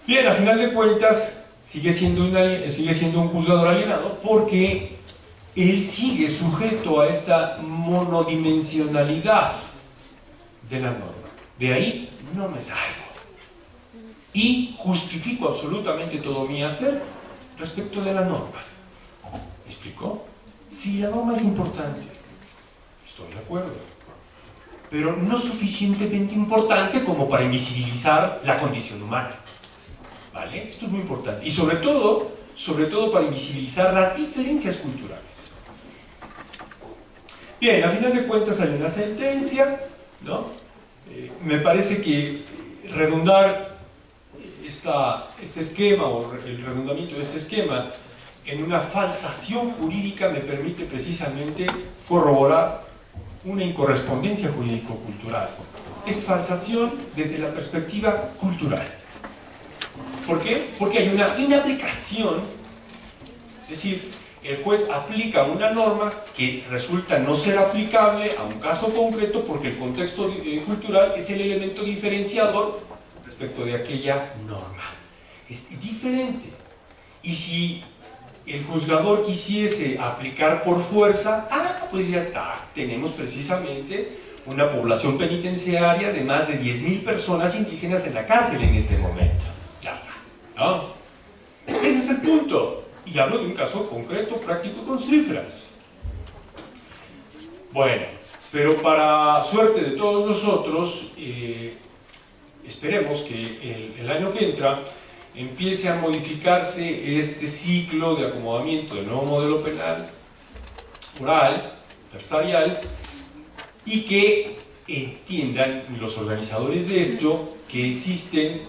Bien, a final de cuentas sigue siendo un juzgador alienado porque él sigue sujeto a esta monodimensionalidad de la norma. De ahí no me salgo. Y justifico absolutamente todo mi hacer respecto de la norma. ¿Me explicó? Sí, la norma es importante. Estoy de acuerdo. Pero no suficientemente importante como para invisibilizar la condición humana. ¿Vale? Esto es muy importante. Y sobre todo para invisibilizar las diferencias culturales. Bien, a final de cuentas hay una sentencia, ¿no? Me parece que redundar este esquema o el redundamiento de este esquema en una falsación jurídica me permite precisamente corroborar una incorrespondencia jurídico-cultural. Es falsación desde la perspectiva cultural. ¿Por qué? Porque hay una inaplicación, es decir, el juez aplica una norma que resulta no ser aplicable a un caso concreto porque el contexto cultural es el elemento diferenciador respecto de aquella norma. Es diferente. Y si el juzgador quisiese aplicar por fuerza, pues ya está, tenemos precisamente una población penitenciaria de más de 10.000 personas indígenas en la cárcel en este momento. Ya está, ¿no? Ese es el punto. Y hablo de un caso concreto, práctico, con cifras. Bueno, pero para suerte de todos nosotros, esperemos que el año que entra empiece a modificarse este ciclo de acomodamiento del nuevo modelo penal, oral, adversarial, y que entiendan los organizadores de esto que existen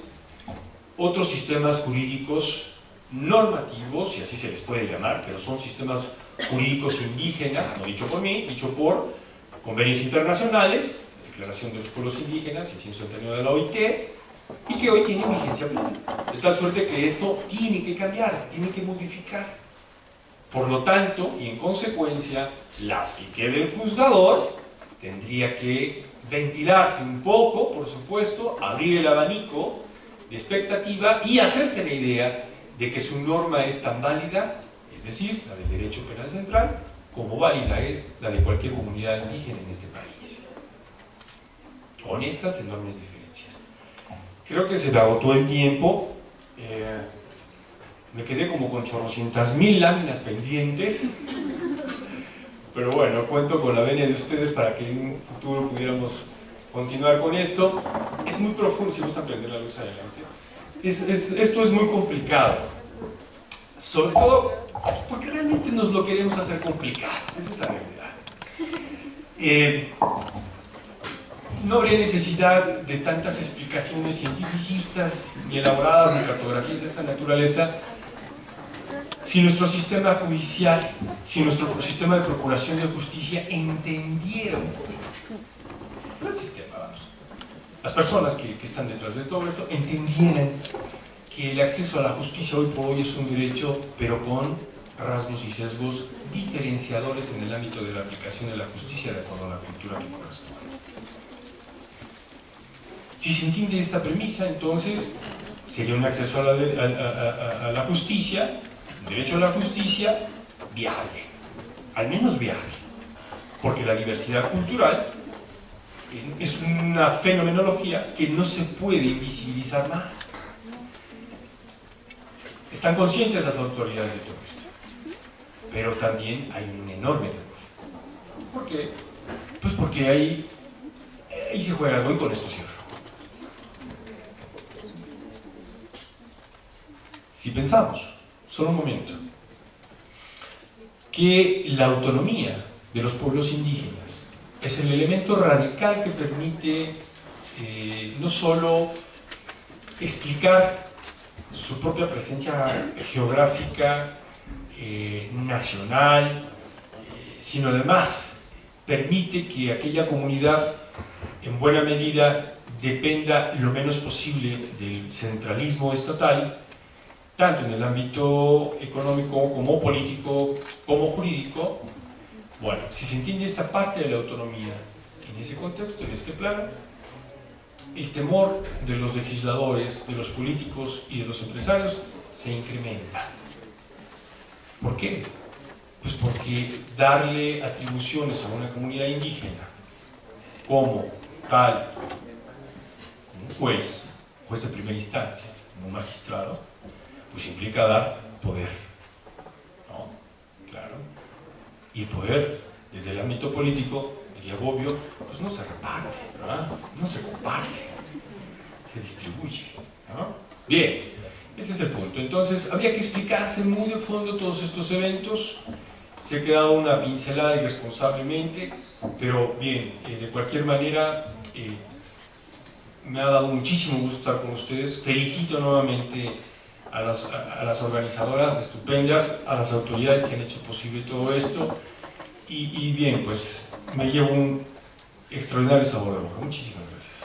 otros sistemas jurídicos normativos, si así se les puede llamar, pero son sistemas jurídicos indígenas, no dicho por mí, dicho por convenios internacionales, Declaración de los Pueblos Indígenas, el 179 de la OIT, y que hoy tienen vigencia plena. De tal suerte que esto tiene que cambiar, tiene que modificar. Por lo tanto, y en consecuencia, la psique del juzgador tendría que ventilarse un poco, por supuesto, abrir el abanico de expectativa y hacerse la idea de que su norma es tan válida, es decir, la del derecho penal central, como válida es la de cualquier comunidad indígena en este país. Con estas enormes diferencias. Creo que se me agotó el tiempo. Me quedé como con 800.000 láminas pendientes. Pero bueno, cuento con la venia de ustedes para que en un futuro pudiéramos continuar con esto. Es muy profundo, si gustan prender la luz adelante. Esto es muy complicado. Sobre todo porque realmente nos lo queremos hacer complicado. Esa es la realidad. No habría necesidad de tantas explicaciones cientificistas ni elaboradas ni cartografías de esta naturaleza si nuestro sistema judicial, si nuestro sistema de procuración de justicia entendiera un poco, no el sistema, vamos, las personas que están detrás de todo esto entendieran que el acceso a la justicia hoy por hoy es un derecho, pero con rasgos y sesgos diferenciadores en el ámbito de la aplicación de la justicia de acuerdo a la cultura que corresponde. Si se entiende esta premisa, entonces sería un acceso a la justicia, un derecho a la justicia viable, al menos viable, porque la diversidad cultural es una fenomenología que no se puede invisibilizar más. Están conscientes las autoridades de todo esto, pero también hay un enorme temor. ¿Por qué? Pues porque ahí se juega algo, y con esto cierro. Si pensamos, solo un momento, que la autonomía de los pueblos indígenas es el elemento radical que permite no solo explicar su propia presencia geográfica, nacional, sino además permite que aquella comunidad en buena medida dependa lo menos posible del centralismo estatal, tanto en el ámbito económico como político como jurídico. Bueno, si se entiende esta parte de la autonomía en ese contexto, en este plano, el temor de los legisladores, de los políticos y de los empresarios se incrementa. ¿Por qué? Pues porque darle atribuciones a una comunidad indígena como tal, un juez de primera instancia, un magistrado, pues implica dar poder, ¿no? Claro. Y el poder, desde el ámbito político, diría Bobbio, pues no se reparte, ¿verdad? No se comparte, se distribuye, ¿no? Bien, ese es el punto. Entonces, habría que explicarse muy de fondo todos estos eventos. Se ha quedado una pincelada irresponsablemente, pero bien, de cualquier manera, me ha dado muchísimo gusto estar con ustedes. Felicito nuevamente a las organizadoras estupendas, a las autoridades que han hecho posible todo esto, y bien, pues me llevo un extraordinario sabor de boca. Muchísimas gracias.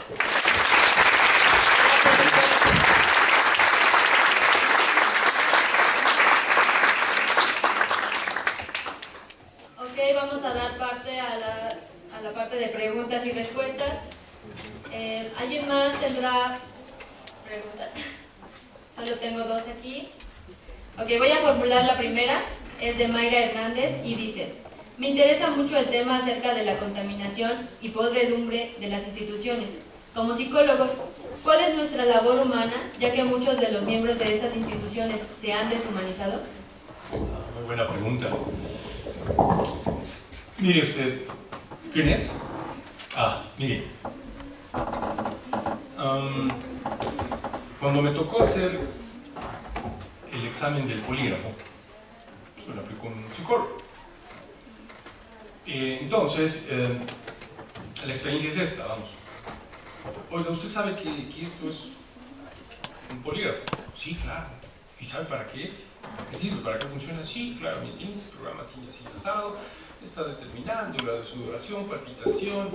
Ok, vamos a dar parte a la parte de preguntas y respuestas. ¿Alguien más tendrá preguntas? Solo tengo dos aquí. Ok, voy a formular la primera. Es de Mayra Hernández y dice: me interesa mucho el tema acerca de la contaminación y podredumbre de las instituciones. Como psicólogos, ¿cuál es nuestra labor humana, ya que muchos de los miembros de estas instituciones se han deshumanizado? Muy buena pregunta. Mire usted, ¿quién es? Mire. Cuando me tocó hacer el examen del polígrafo, pues lo aplicó un psicólogo. Entonces, la experiencia es esta, vamos. Oiga, ¿usted sabe que esto es un polígrafo? Sí, claro. ¿Y sabe para qué es? ¿Para qué sirve? ¿Para qué funciona? Sí, claro. Mira, tiene este programa así, asado, está determinando la sudoración, palpitación,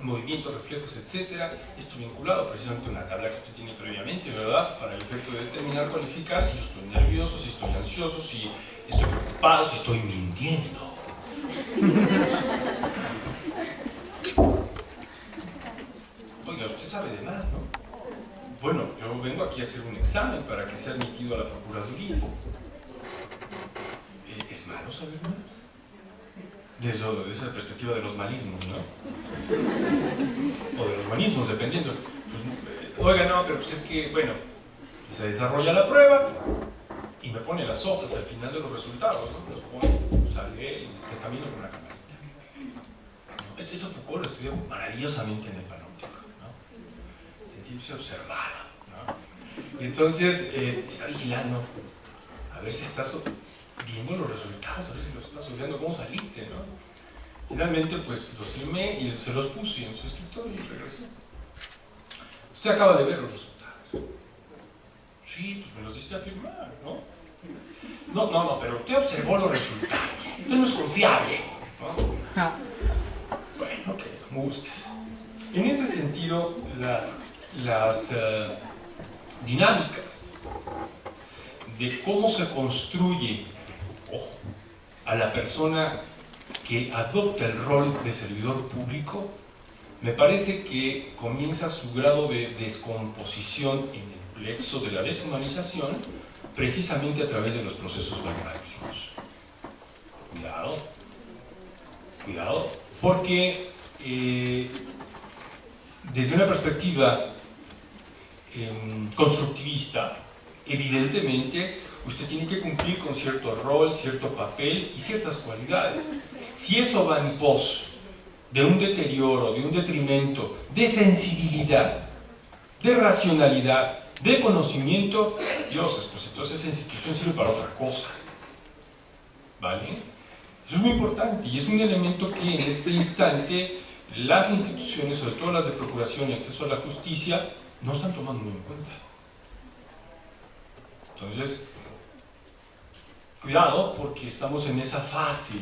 movimientos, reflejos, etc. Esto vinculado precisamente a una tabla que usted tiene previamente, ¿verdad? Para el efecto de determinar, cualificar si estoy nervioso, si estoy ansioso, si estoy preocupado, si estoy mintiendo. Oiga, usted sabe de más, ¿no? Bueno, yo vengo aquí a hacer un examen para que sea admitido a la Procuraduría. ¿Es malo saber más? Desde esa perspectiva de los malismos, ¿no? O de los humanismos, dependiendo. Pues, oiga, no, pero pues es que, bueno, se desarrolla la prueba y me pone las hojas al final de los resultados, ¿no? Los pone, sale y está viendo con una camarita. ¿No? Esto Foucault lo estudió maravillosamente en el panóptico, ¿no? Sentirse observado, ¿no? Y entonces está vigilando a ver si estás viendo los resultados, a ver si los estás estudiando, cómo saliste, ¿no? Finalmente, pues los filmé y se los puse en su escritorio y regresé. Usted acaba de ver los resultados. Sí, pues me los diste a firmar, ¿no? No, pero usted observó los resultados. Usted no es confiable, ¿no? Bueno, ok, como guste. En ese sentido, las dinámicas de cómo se construye, ojo, a la persona que adopta el rol de servidor público, me parece que comienza su grado de descomposición en el complejo de la deshumanización precisamente a través de los procesos normativos. Cuidado, cuidado, porque desde una perspectiva constructivista, evidentemente usted tiene que cumplir con cierto rol, cierto papel y ciertas cualidades. Si eso va en pos de un deterioro, de un detrimento, de sensibilidad, de racionalidad, de conocimiento, Dios, pues entonces esa institución sirve para otra cosa. ¿Vale? Eso es muy importante y es un elemento que en este instante las instituciones, sobre todo las de procuración y acceso a la justicia, no están tomando muy en cuenta. Entonces, cuidado, porque estamos en esa fase,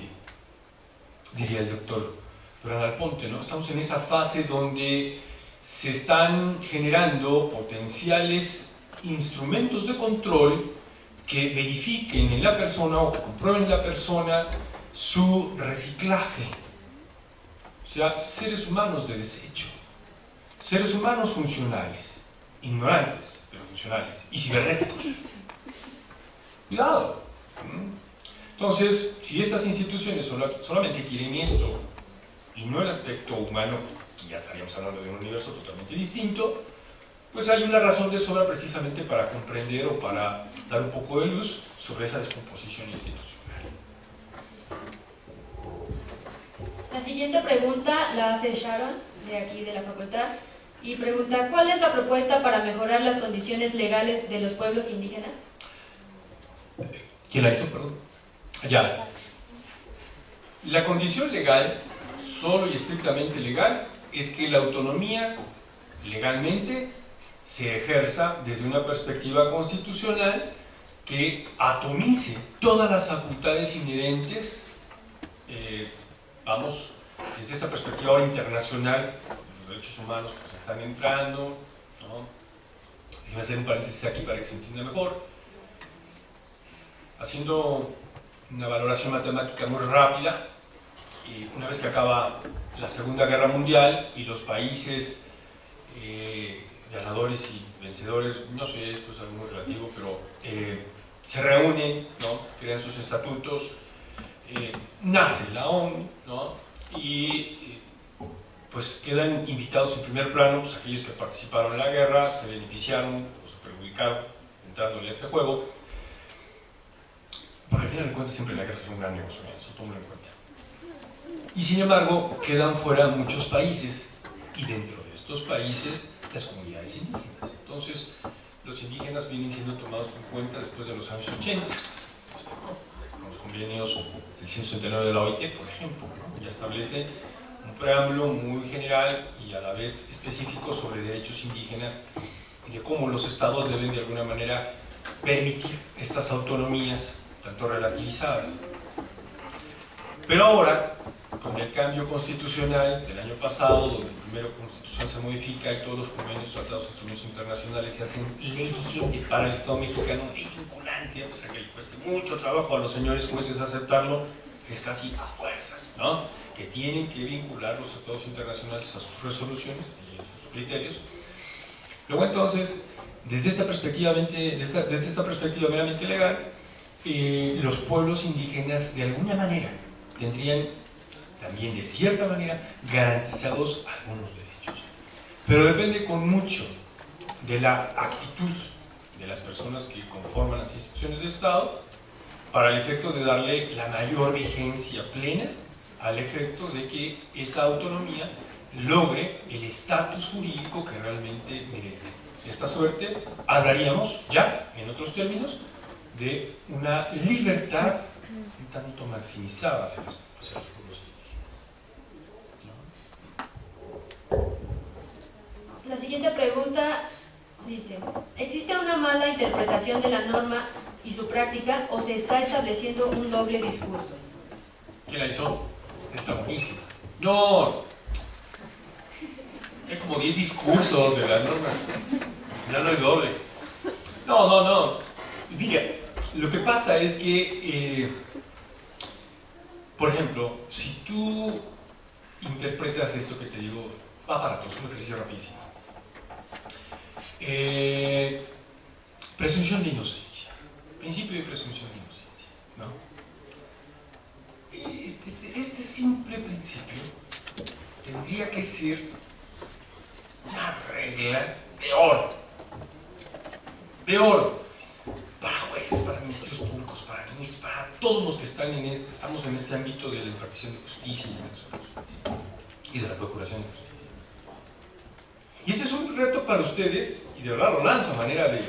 diría el doctor Durán Alponte, ¿no? Estamos en esa fase donde se están generando potenciales instrumentos de control que verifiquen en la persona o que comprueben en la persona su reciclaje. O sea, seres humanos de desecho, seres humanos funcionales, ignorantes, pero funcionales, y cibernéticos. Cuidado. Entonces, si estas instituciones solamente quieren esto y no el aspecto humano, que ya estaríamos hablando de un universo totalmente distinto, pues hay una razón de sobra precisamente para comprender o para dar un poco de luz sobre esa descomposición institucional. La siguiente pregunta la hace Sharon, de aquí de la facultad, y pregunta: ¿cuál es la propuesta para mejorar las condiciones legales de los pueblos indígenas? ¿Quién la hizo? Perdón. Ya. La condición legal, solo y estrictamente legal, es que la autonomía legalmente se ejerza desde una perspectiva constitucional que atomice todas las facultades inherentes, vamos, desde esta perspectiva ahora internacional, los derechos humanos pues están entrando, ¿no? Voy a hacer un paréntesis aquí para que se entienda mejor. Haciendo una valoración matemática muy rápida, una vez que acaba la Segunda Guerra Mundial y los países ganadores y vencedores, no sé, esto es algo muy relativo, pero se reúnen, ¿no? Crean sus estatutos, nace la ONU, ¿no? Y pues quedan invitados en primer plano pues, aquellos que participaron en la guerra, se beneficiaron o se perjudicaron entrándole a este juego, porque al final de cuentas siempre la guerra es un gran negocio, eso tómalo en cuenta. Y sin embargo, quedan fuera muchos países, y dentro de estos países, las comunidades indígenas. Entonces, los indígenas vienen siendo tomados en cuenta después de los años 80, con los convenios del 169 de la OIT, por ejemplo, ¿no? Ya establece un preámbulo muy general y a la vez específico sobre derechos indígenas y de cómo los estados deben de alguna manera permitir estas autonomías tanto relativizadas. Pero ahora, con el cambio constitucional del año pasado, donde primero la Constitución se modifica y todos los convenios, tratados, instrumentos internacionales se hacen ley vigente para el Estado mexicano, ley vinculante, o sea que le cueste mucho trabajo a los señores jueces aceptarlo, es casi a fuerzas, ¿no? Que tienen que vincular los tratados internacionales a sus resoluciones y a sus criterios. Luego entonces, desde esta perspectiva meramente legal, los pueblos indígenas de alguna manera tendrían también de cierta manera garantizados algunos derechos, pero depende con mucho de la actitud de las personas que conforman las instituciones de Estado para el efecto de darle la mayor vigencia plena al efecto de que esa autonomía logre el estatus jurídico que realmente merece. De esta suerte hablaríamos ya, en otros términos, de una libertad un tanto maximizada hacia los pueblos indígenas. ¿No? La siguiente pregunta dice: ¿existe una mala interpretación de la norma y su práctica o se está estableciendo un doble discurso? ¿Quién la hizo? Está buenísima. No, hay como 10 discursos de la norma. Ya no hay doble. No. Mira, lo que pasa es que, por ejemplo, si tú interpretas esto que te digo, va para todos, un ejercicio rapidísimo. Presunción de inocencia, principio de presunción de inocencia, ¿no? Este simple principio tendría que ser una regla de oro, para jueces, para ministerios públicos, para ministros, para todos los que estamos en este ámbito de la impartición de justicia y de la procuración de justicia. Y este es un reto para ustedes, y de verdad lo lanzo a manera de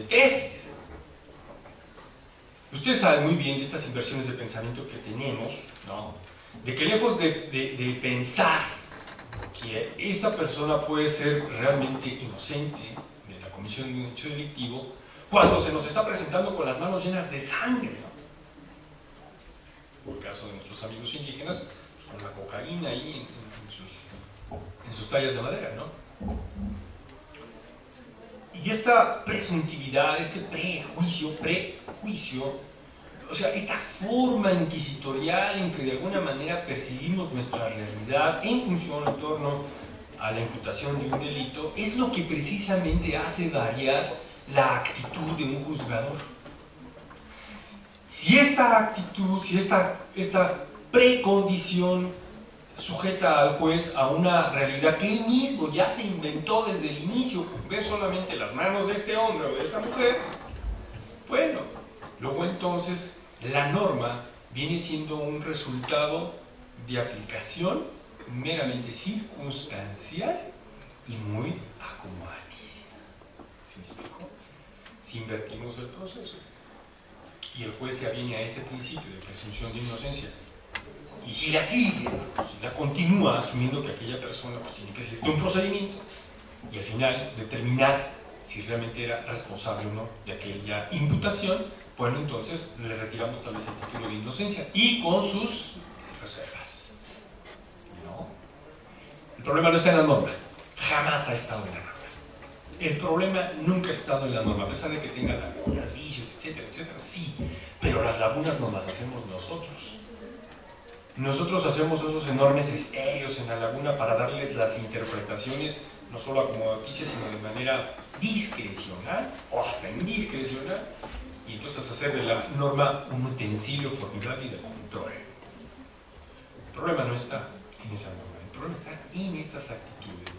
tesis. Ustedes saben muy bien de estas inversiones de pensamiento que tenemos, ¿no? De que lejos de pensar que esta persona puede ser realmente inocente de la comisión de un hecho delictivo, cuando se nos está presentando con las manos llenas de sangre, ¿no? Por el caso de nuestros amigos indígenas, pues con la cocaína ahí en sus tallas de madera, ¿no? Y esta presuntividad, este prejuicio, o sea, esta forma inquisitorial en que de alguna manera percibimos nuestra realidad en función, en torno a la imputación de un delito, es lo que precisamente hace variar la actitud de un juzgador. Si esta actitud, si esta precondición sujeta al juez a una realidad que él mismo ya se inventó desde el inicio, ver solamente las manos de este hombre o de esta mujer, bueno, luego entonces la norma viene siendo un resultado de aplicación meramente circunstancial y muy acomodaticia. ¿Sí me explico? Si invertimos el proceso y el juez se aviene a ese principio de presunción de inocencia, y si la sigue, pues, si la continúa asumiendo que aquella persona pues, tiene que seguir un procedimiento y al final determinar si realmente era responsable o no de aquella imputación, bueno, entonces le retiramos tal vez el título de inocencia y con sus reservas. ¿No? El problema no está en la norma, jamás ha estado en la norma. El problema nunca ha estado en la norma, a pesar de que tenga lagunas, vicios, etcétera, etcétera, sí, pero las lagunas nos las hacemos nosotros. Nosotros hacemos esos enormes estéreos en la laguna para darles las interpretaciones, no solo acomodaticias, sino de manera discrecional o hasta indiscrecional, y entonces hacer de la norma un utensilio formidable de control. El problema no está en esa norma, el problema está en esas actitudes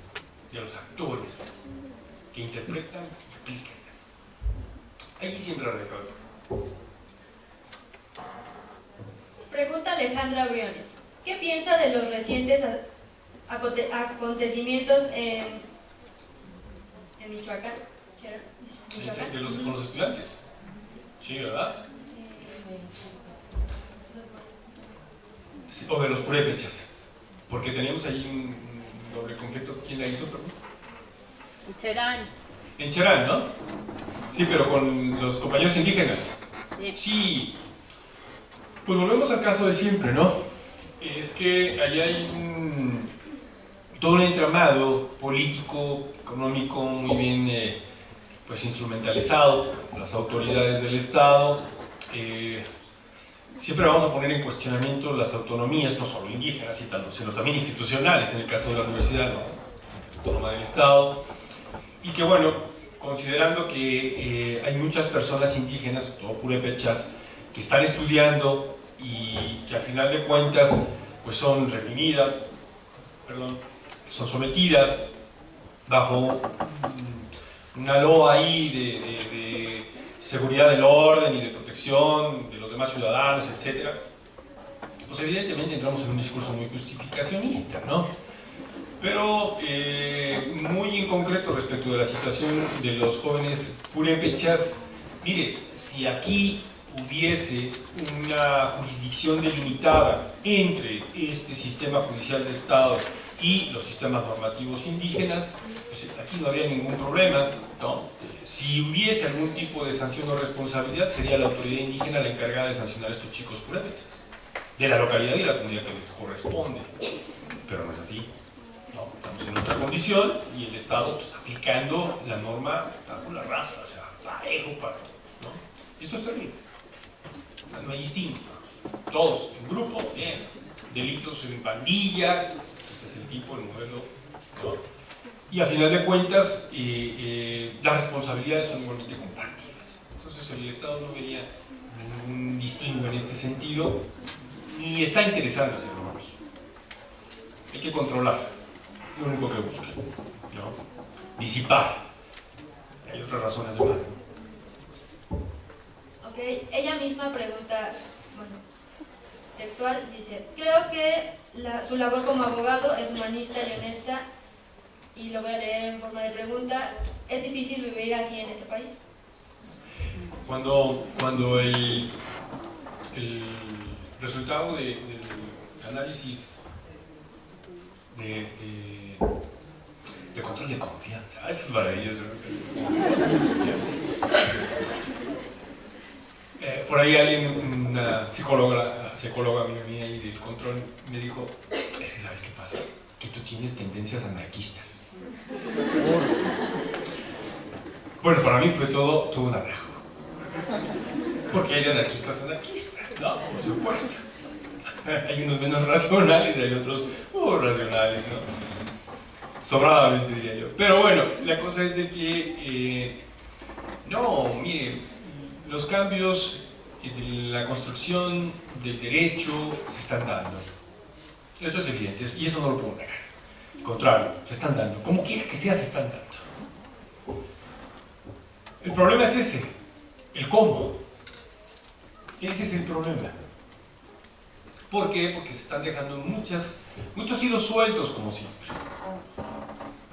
de los actores que interpretan y aplican. Ahí siempre recuerdo. Pregunta Alejandra Briones. ¿Qué piensa de los recientes acontecimientos en Michoacán? Con los estudiantes. Sí, ¿verdad? Sí, o de los purépechas. Porque teníamos ahí un doble conflicto. ¿Quién la hizo? En Cherán. En Cherán, ¿no? Sí, pero con los compañeros indígenas. Sí. Sí. Pues volvemos al caso de siempre, ¿no? Es que allá hay todo un entramado político, económico, muy bien pues instrumentalizado, las autoridades del Estado. Siempre vamos a poner en cuestionamiento las autonomías, no solo indígenas, sino también institucionales, en el caso de la Universidad, ¿no? Autónoma del Estado. Y que bueno, considerando que hay muchas personas indígenas, todo purépechas, que están estudiando y que al final de cuentas pues son reprimidas, son sometidas bajo una loa ahí de seguridad del orden y de protección de los demás ciudadanos, etc. Pues evidentemente entramos en un discurso muy justificacionista, ¿no? Pero muy en concreto respecto de la situación de los jóvenes purépechas, mire, si aquí hubiese una jurisdicción delimitada entre este sistema judicial de Estado y los sistemas normativos indígenas, pues aquí no habría ningún problema, ¿no? Si hubiese algún tipo de sanción o responsabilidad, sería la autoridad indígena la encargada de sancionar a estos chicos purépechas, de la localidad y la comunidad que les corresponde. Pero no es así. No, estamos en otra condición y el Estado pues, está aplicando la norma con la raza, o sea, parejo para todos, ¿no? Y esto está bien. No hay distinto. Todos, en grupo, bien. Delitos en pandilla, ese es el tipo, el modelo, ¿no? y a final de cuentas las responsabilidades son igualmente compartidas. Entonces el Estado no vería ningún distingo en este sentido, ni está interesado en hacerlo más. Hay que controlar, es lo único que busca, ¿no? Disipar. Hay otras razones de más. Ok, ella misma pregunta, bueno, textual, dice: creo que su labor como abogado es humanista y honesta, y lo voy a leer en forma de pregunta. ¿Es difícil vivir así en este país? Cuando el resultado del análisis de control de confianza, eso es maravilloso. Por ahí alguien, una psicóloga amiga mía y del control, me dijo: es que ¿sabes qué pasa? Que tú tienes tendencias anarquistas. Bueno, para mí fue todo un arreglo. Porque hay de anarquistas anarquistas, ¿no? Por supuesto. Hay unos menos racionales y hay otros racionales, ¿no? Sobradamente, diría yo. Pero bueno, la cosa es de que, no, mire, los cambios en la construcción del derecho se están dando. Eso es evidente, y eso no lo puedo negar. Al contrario, se están dando. Como quiera que sea, se están dando. El problema es ese, el cómo. Ese es el problema. ¿Por qué? Porque se están dejando muchos hilos sueltos, como siempre.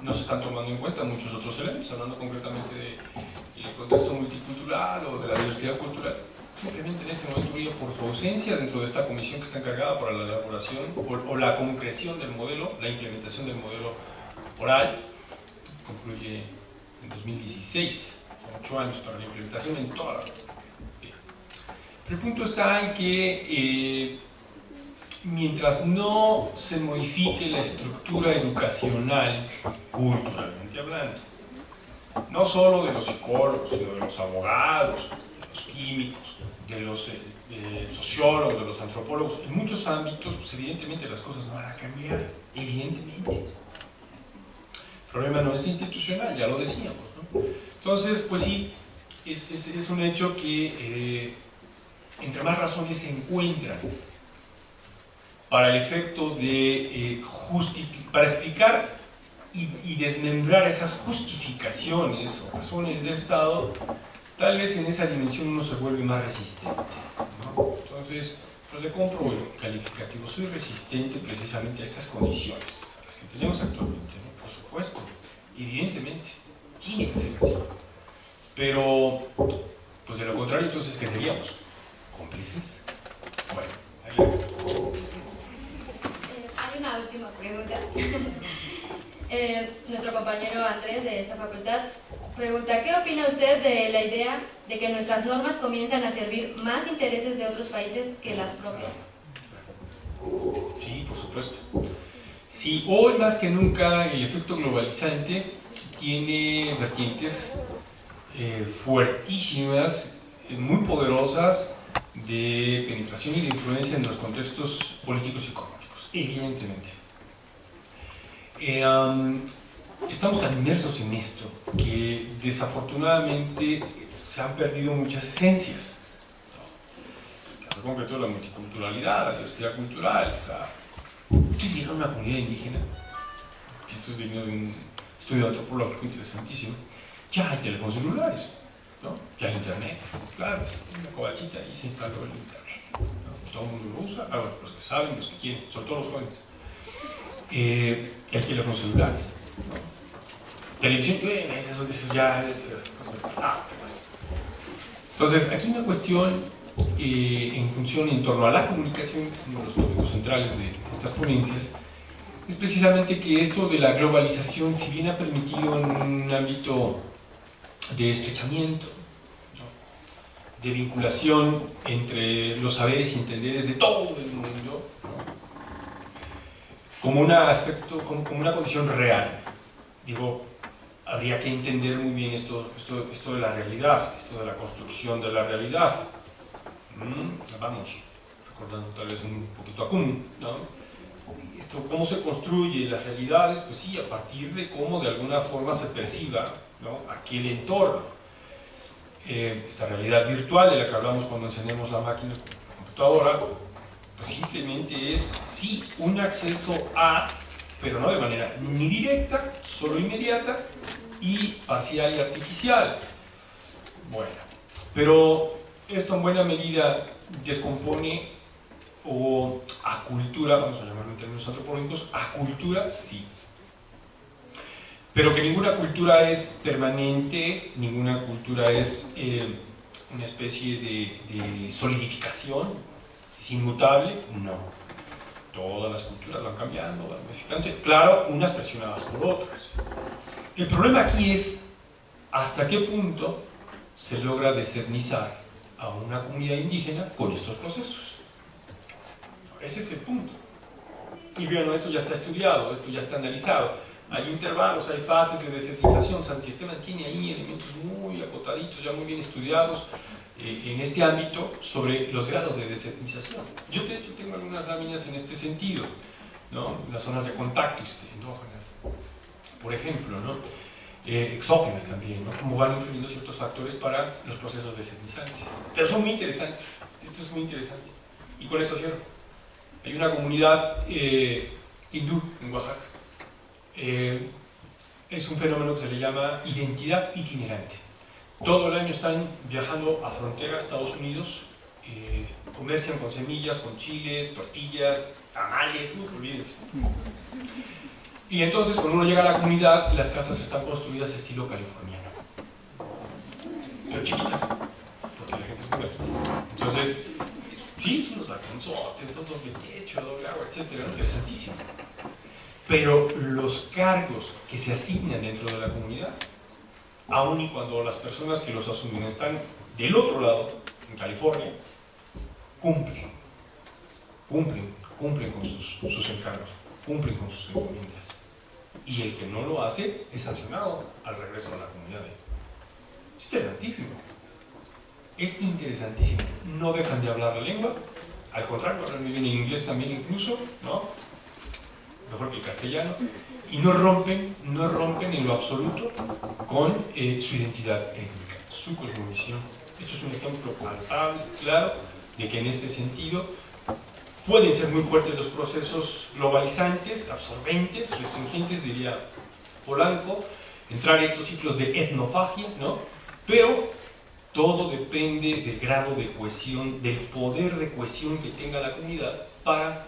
No se están tomando en cuenta muchos otros elementos, hablando concretamente del contexto multicultural o de la diversidad cultural. Simplemente en este momento brilla por su ausencia dentro de esta comisión que está encargada por la elaboración o la concreción del modelo, la implementación del modelo oral. Concluye en 2016, son 8 años para la implementación en toda la... Pero el punto está en que mientras no se modifique la estructura educacional, culturalmente hablando, no solo de los psicólogos, sino de los abogados, de los químicos, de los sociólogos, de los antropólogos, en muchos ámbitos, pues evidentemente las cosas no van a cambiar, evidentemente. El problema no es institucional, ya lo decíamos, ¿no? Entonces, pues sí, es un hecho que entre más razones se encuentran para el efecto de para explicar y desmembrar esas justificaciones o razones del Estado, tal vez en esa dimensión uno se vuelve más resistente, ¿no? Entonces, pues le compro el calificativo, soy resistente precisamente a estas condiciones, a las que tenemos actualmente, ¿no? Por supuesto, evidentemente, tiene que ser así. Pero, pues de lo contrario, entonces, ¿qué seríamos? ¿Cómplices? Bueno, ahí hay una última pregunta. Nuestro compañero Andrés de esta facultad pregunta: ¿qué opina usted de la idea de que nuestras normas comienzan a servir más intereses de otros países que las propias? Sí, por supuesto. Sí, hoy más que nunca el efecto globalizante tiene vertientes fuertísimas, muy poderosas, de penetración y de influencia en los contextos políticos y económicos, evidentemente. Estamos tan inmersos en esto que desafortunadamente se han perdido muchas esencias. En el caso concreto, la multiculturalidad, la diversidad cultural. Si llega a una comunidad indígena, que esto es digno de un estudio antropológico interesantísimo, ya hay teléfonos celulares, ¿no? Ya hay internet, claro, una cobachita y se instaló el internet, ¿no? Todo el mundo lo usa, ahora los que saben, los que quieren, sobre todo los jóvenes. Hay teléfonos celulares, ¿no? Televisión, eso ya es pasado, pues. Entonces, aquí una cuestión en función en torno a la comunicación, uno de los tópicos centrales de estas ponencias, es precisamente que esto de la globalización, si bien ha permitido en un ámbito de estrechamiento, ¿no? De vinculación entre los saberes y entenderes de todo el mundo, ¿no? Como un aspecto, como una condición real. Digo, habría que entender muy bien esto de la realidad, esto de la construcción de la realidad. Vamos, recordando tal vez un poquito a Kuhn, ¿no? cómo se construye las realidades, pues sí, a partir de cómo de alguna forma se perciba, ¿no?, aquel entorno. Esta realidad virtual de la que hablamos cuando encendemos la máquina computadora, pues simplemente es, sí, un acceso a, pero no de manera ni directa, solo inmediata, y parcial y artificial. Bueno, pero esto en buena medida descompone o acultura, vamos a llamarlo en términos antropológicos, acultura sí. Pero que ninguna cultura es permanente, ninguna cultura es una especie de solidificación, es inmutable, no. Todas las culturas van cambiando, van modificándose, claro, unas presionadas por otras. El problema aquí es hasta qué punto se logra desetnizar a una comunidad indígena con estos procesos. Ese es el punto. Y bueno, esto ya está estudiado, esto ya está analizado. Hay intervalos, hay fases de desetnización. Santi Esteban tiene ahí elementos muy acotaditos, ya muy bien estudiados en este ámbito sobre los grados de desetnización. Yo de hecho tengo algunas láminas en este sentido, ¿no? Las zonas de contacto endógenas, por ejemplo, ¿no? Exógenas también, ¿no? Cómo van influyendo ciertos factores para los procesos desetnizantes. Pero son muy interesantes, esto es muy interesante. Y con esto cierro. Hay una comunidad hindú en Oaxaca. Es un fenómeno que se le llama identidad itinerante. Todo el año están viajando a frontera, Estados Unidos, comercian con semillas, con chile, tortillas, tamales, olvídense. Y entonces cuando uno llega a la comunidad, las casas están construidas estilo californiano, pero chiquitas, porque la gente es muy grande. Entonces, sí, son los balconzotes, doble techo, doble agua, etcétera, interesantísimo. Pero los cargos que se asignan dentro de la comunidad, aun y cuando las personas que los asumen están del otro lado, en California, cumplen con sus encargos, cumplen con sus encomiendas. Y el que no lo hace es sancionado al regreso a la comunidad. Es interesantísimo. Es interesantísimo. No dejan de hablar la lengua, al contrario, hablan muy bien el inglés también incluso, ¿no? Mejor que el castellano, y no rompen en lo absoluto con su identidad étnica, su cosmovisión. Esto es un ejemplo palpable, claro, de que en este sentido pueden ser muy fuertes los procesos globalizantes, absorbentes, restringentes, diría Polanco, entrar en estos ciclos de etnofagia, ¿no? Pero todo depende del grado de cohesión, del poder de cohesión que tenga la comunidad para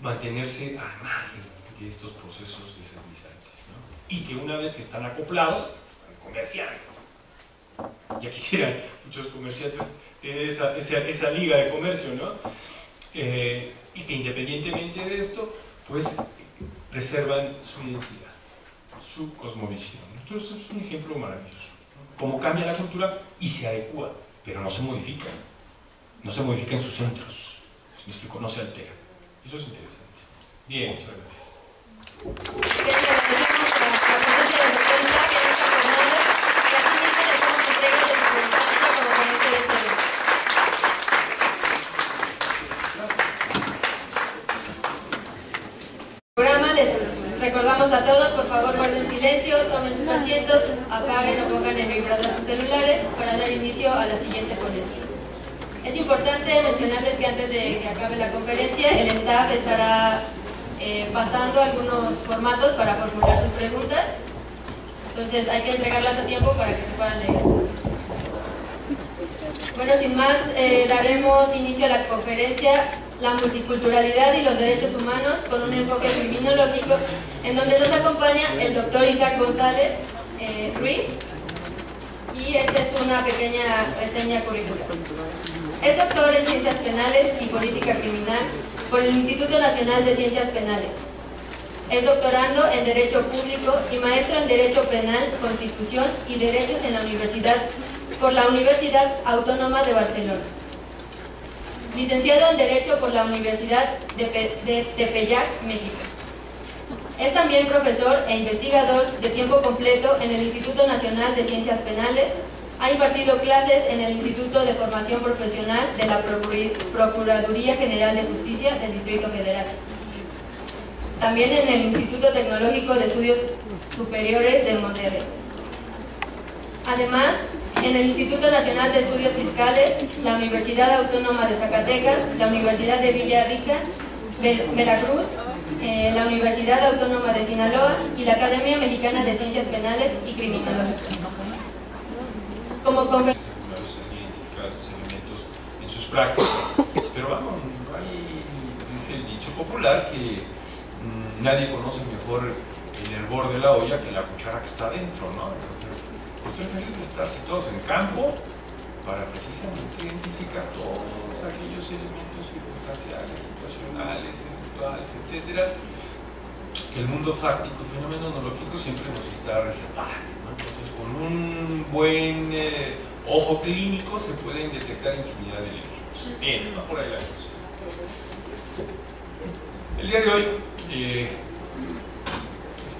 mantenerse al margen de estos procesos desetnizantes, ¿no? Y que una vez que están acoplados, comercian. Ya quisieran muchos comerciantes tener esa liga de comercio, ¿no? Y que independientemente de esto, pues preservan su identidad, su cosmovisión. Entonces es un ejemplo maravilloso, ¿no? Cómo cambia la cultura y se adecua, pero no se modifica. No se modifica en sus centros. ¿Me explico? No se altera. Eso es interesante. Bien, muchas gracias. Les recordamos a todos, por favor, guarden silencio, tomen sus asientos, apaguen o pongan en vibrador sus celulares para dar inicio a la siguiente ponencia. Es importante mencionarles que antes de que acabe la conferencia, el staff estará pasando algunos formatos para formular sus preguntas. Entonces hay que entregarlas a tiempo para que se puedan leer. Bueno, sin más, daremos inicio a la conferencia La multiculturalidad y los derechos humanos con un enfoque criminológico, en donde nos acompaña el doctor Isaac González Ruiz, y esta es una pequeña reseña curricular. Es doctor en Ciencias Penales y Política Criminal por el Instituto Nacional de Ciencias Penales. Es doctorando en Derecho Público y maestro en Derecho Penal, Constitución y Derechos en la Universidad por la Universidad Autónoma de Barcelona. Licenciado en Derecho por la Universidad de Tepeyac, México. Es también profesor e investigador de tiempo completo en el Instituto Nacional de Ciencias Penales. Ha impartido clases en el Instituto de Formación Profesional de la Procuraduría General de Justicia del Distrito Federal. también en el Instituto Tecnológico de Estudios Superiores de Monterrey. Además, en el Instituto Nacional de Estudios Fiscales, la Universidad Autónoma de Zacatecas, la Universidad de Villarrica, Veracruz, la Universidad Autónoma de Sinaloa y la Academia Mexicana de Ciencias Penales y Criminológicas. Como elementos en sus prácticas, pero vamos, dice el dicho popular que nadie conoce mejor el hervor de la olla que la cuchara que está dentro, ¿no? Entonces, estoy feliz de estar situados en campo para precisamente identificar todos aquellos elementos circunstanciales, situacionales, eventuales, etcétera, que el mundo práctico y fenomenológico siempre nos está reservando, ¿no? Entonces, con un buen ojo clínico se pueden detectar infinidad de elementos. Bien, va por ahí la cosa. El día de hoy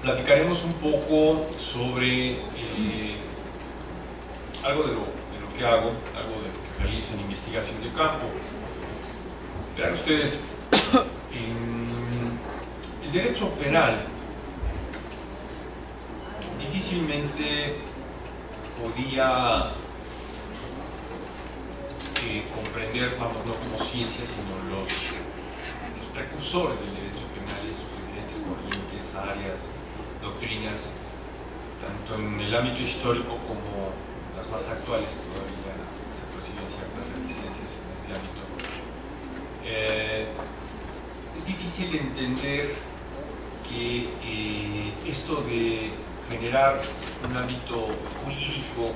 platicaremos un poco sobre algo de lo que hago, algo de lo que realizo en investigación de campo. Vean ustedes, el derecho penal difícilmente podía comprender, vamos, no como ciencia, sino los precursores del derecho penal y sus diferentes corrientes, áreas, doctrinas, tanto en el ámbito histórico como las más actuales. Todavía se perciben ciertas reticencias en este ámbito. Es difícil entender que esto de generar un ámbito jurídico,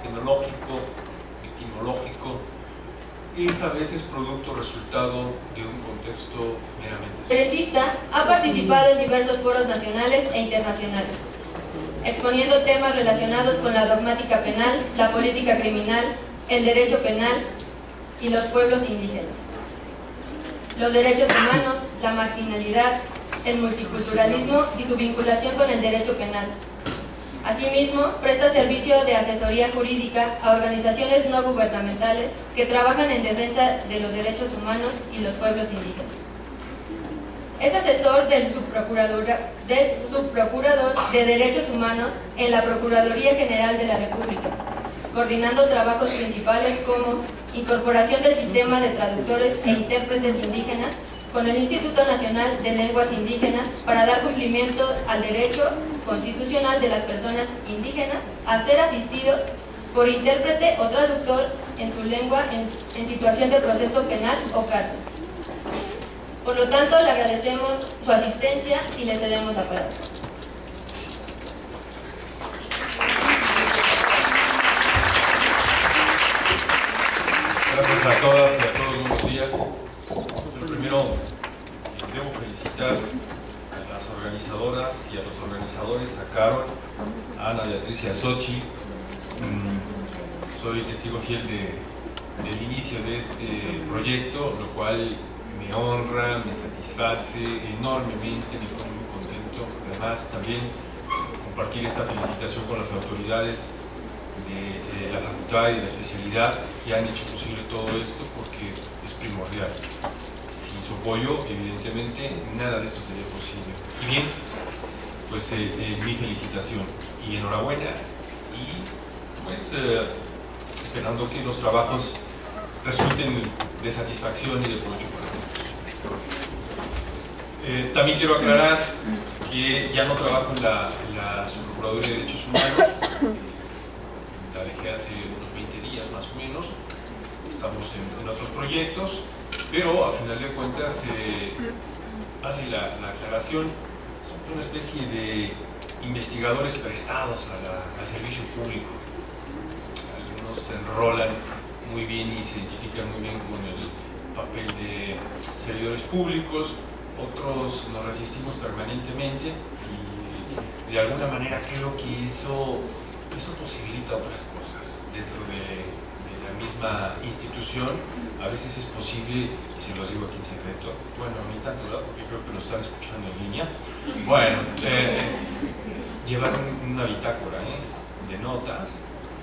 tecnológico, etimológico, es a veces producto resultado de un contexto meramente. El derecista ha participado en diversos foros nacionales e internacionales, exponiendo temas relacionados con la dogmática penal, la política criminal, el derecho penal y los pueblos indígenas, los derechos humanos, la marginalidad, el multiculturalismo y su vinculación con el derecho penal. Asimismo, presta servicio de asesoría jurídica a organizaciones no gubernamentales que trabajan en defensa de los derechos humanos y los pueblos indígenas. Es asesor del subprocurador de Derechos Humanos en la Procuraduría General de la República, coordinando trabajos principales como incorporación del sistema de traductores e intérpretes indígenas con el Instituto Nacional de Lenguas Indígenas para dar cumplimiento al derecho constitucional de las personas indígenas a ser asistidos por intérprete o traductor en su lengua en situación de proceso penal o cárcel. Por lo tanto, le agradecemos su asistencia y le cedemos la palabra. Gracias a todas y a todos, buenos días. Lo primero, debo felicitar a las organizadoras y a los organizadores, a Carol, a Ana Beatriz y a Xochitl. Soy testigo fiel del inicio de este proyecto, lo cual me honra, me satisface enormemente, me pone muy contento. Además, también compartir esta felicitación con las autoridades de la facultad y de la especialidad que han hecho posible todo esto, porque es primordial. Sin su apoyo, evidentemente, nada de esto sería posible. Y bien, pues mi felicitación y enhorabuena, y pues esperando que los trabajos resulten de satisfacción y de provecho para todos. También quiero aclarar que ya no trabajo en la Subprocuraduría de Derechos Humanos. La dejé hace unos 20 días más o menos. Estamos en otros proyectos, pero a final de cuentas hace la aclaración. Somos una especie de investigadores prestados al servicio público. Algunos se enrolan muy bien y se identifican muy bien con el papel de servidores públicos, otros nos resistimos permanentemente, y de alguna manera creo que eso posibilita otras cosas dentro de la misma institución. A veces es posible, y se los digo aquí en secreto, bueno, ni tanto, ¿verdad? Porque creo que lo están escuchando en línea. Bueno, llevar una bitácora de notas,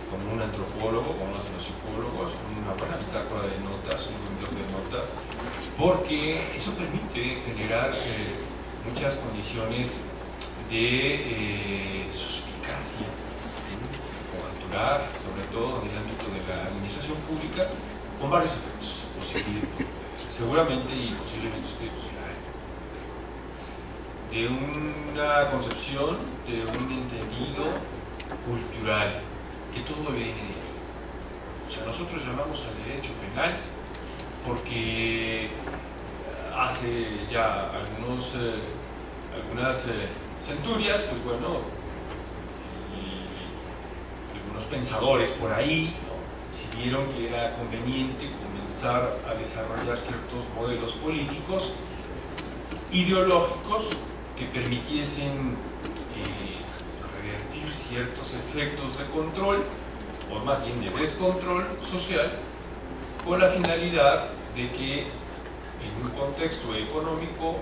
como un antropólogo, como los psicólogos, una buena bitácora de notas, un buen blog de notas, porque eso permite generar muchas condiciones de suspicacia o actuar, sobre todo en el ámbito de la administración pública, con varios efectos posibles, seguramente y posiblemente ustedes de una concepción, de un entendido cultural, que todo viene de ahí. O sea, nosotros llamamos al derecho penal porque hace ya algunas centurias, pues bueno, y algunos pensadores por ahí, ¿no?, decidieron que era conveniente comenzar a desarrollar ciertos modelos políticos, ideológicos, que permitiesen revertir ciertos efectos de control, o más bien de descontrol social, con la finalidad de que en un contexto económico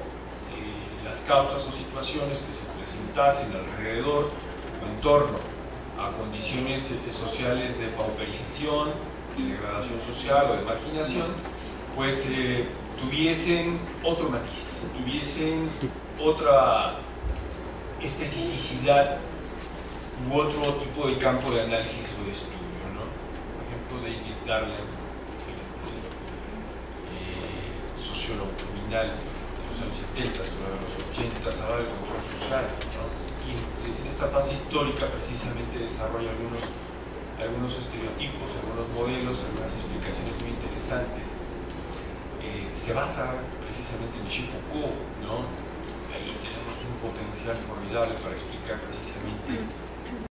las causas o situaciones que se presentasen alrededor o en torno a condiciones sociales de pauperización, de degradación social o de marginación, pues tuviesen otro matiz, tuviesen otra especificidad u otro tipo de campo de análisis o de estudio, ¿no? Por ejemplo, David Garland, sociólogo criminal de los años 70, sobre los 80, habla del control social, ¿no? Y en esta fase histórica precisamente desarrolla algunos estereotipos, algunos modelos, algunas explicaciones muy interesantes. Se basa precisamente en Michel Foucault, ¿no? Ahí tenemos un potencial formidable para explicar precisamente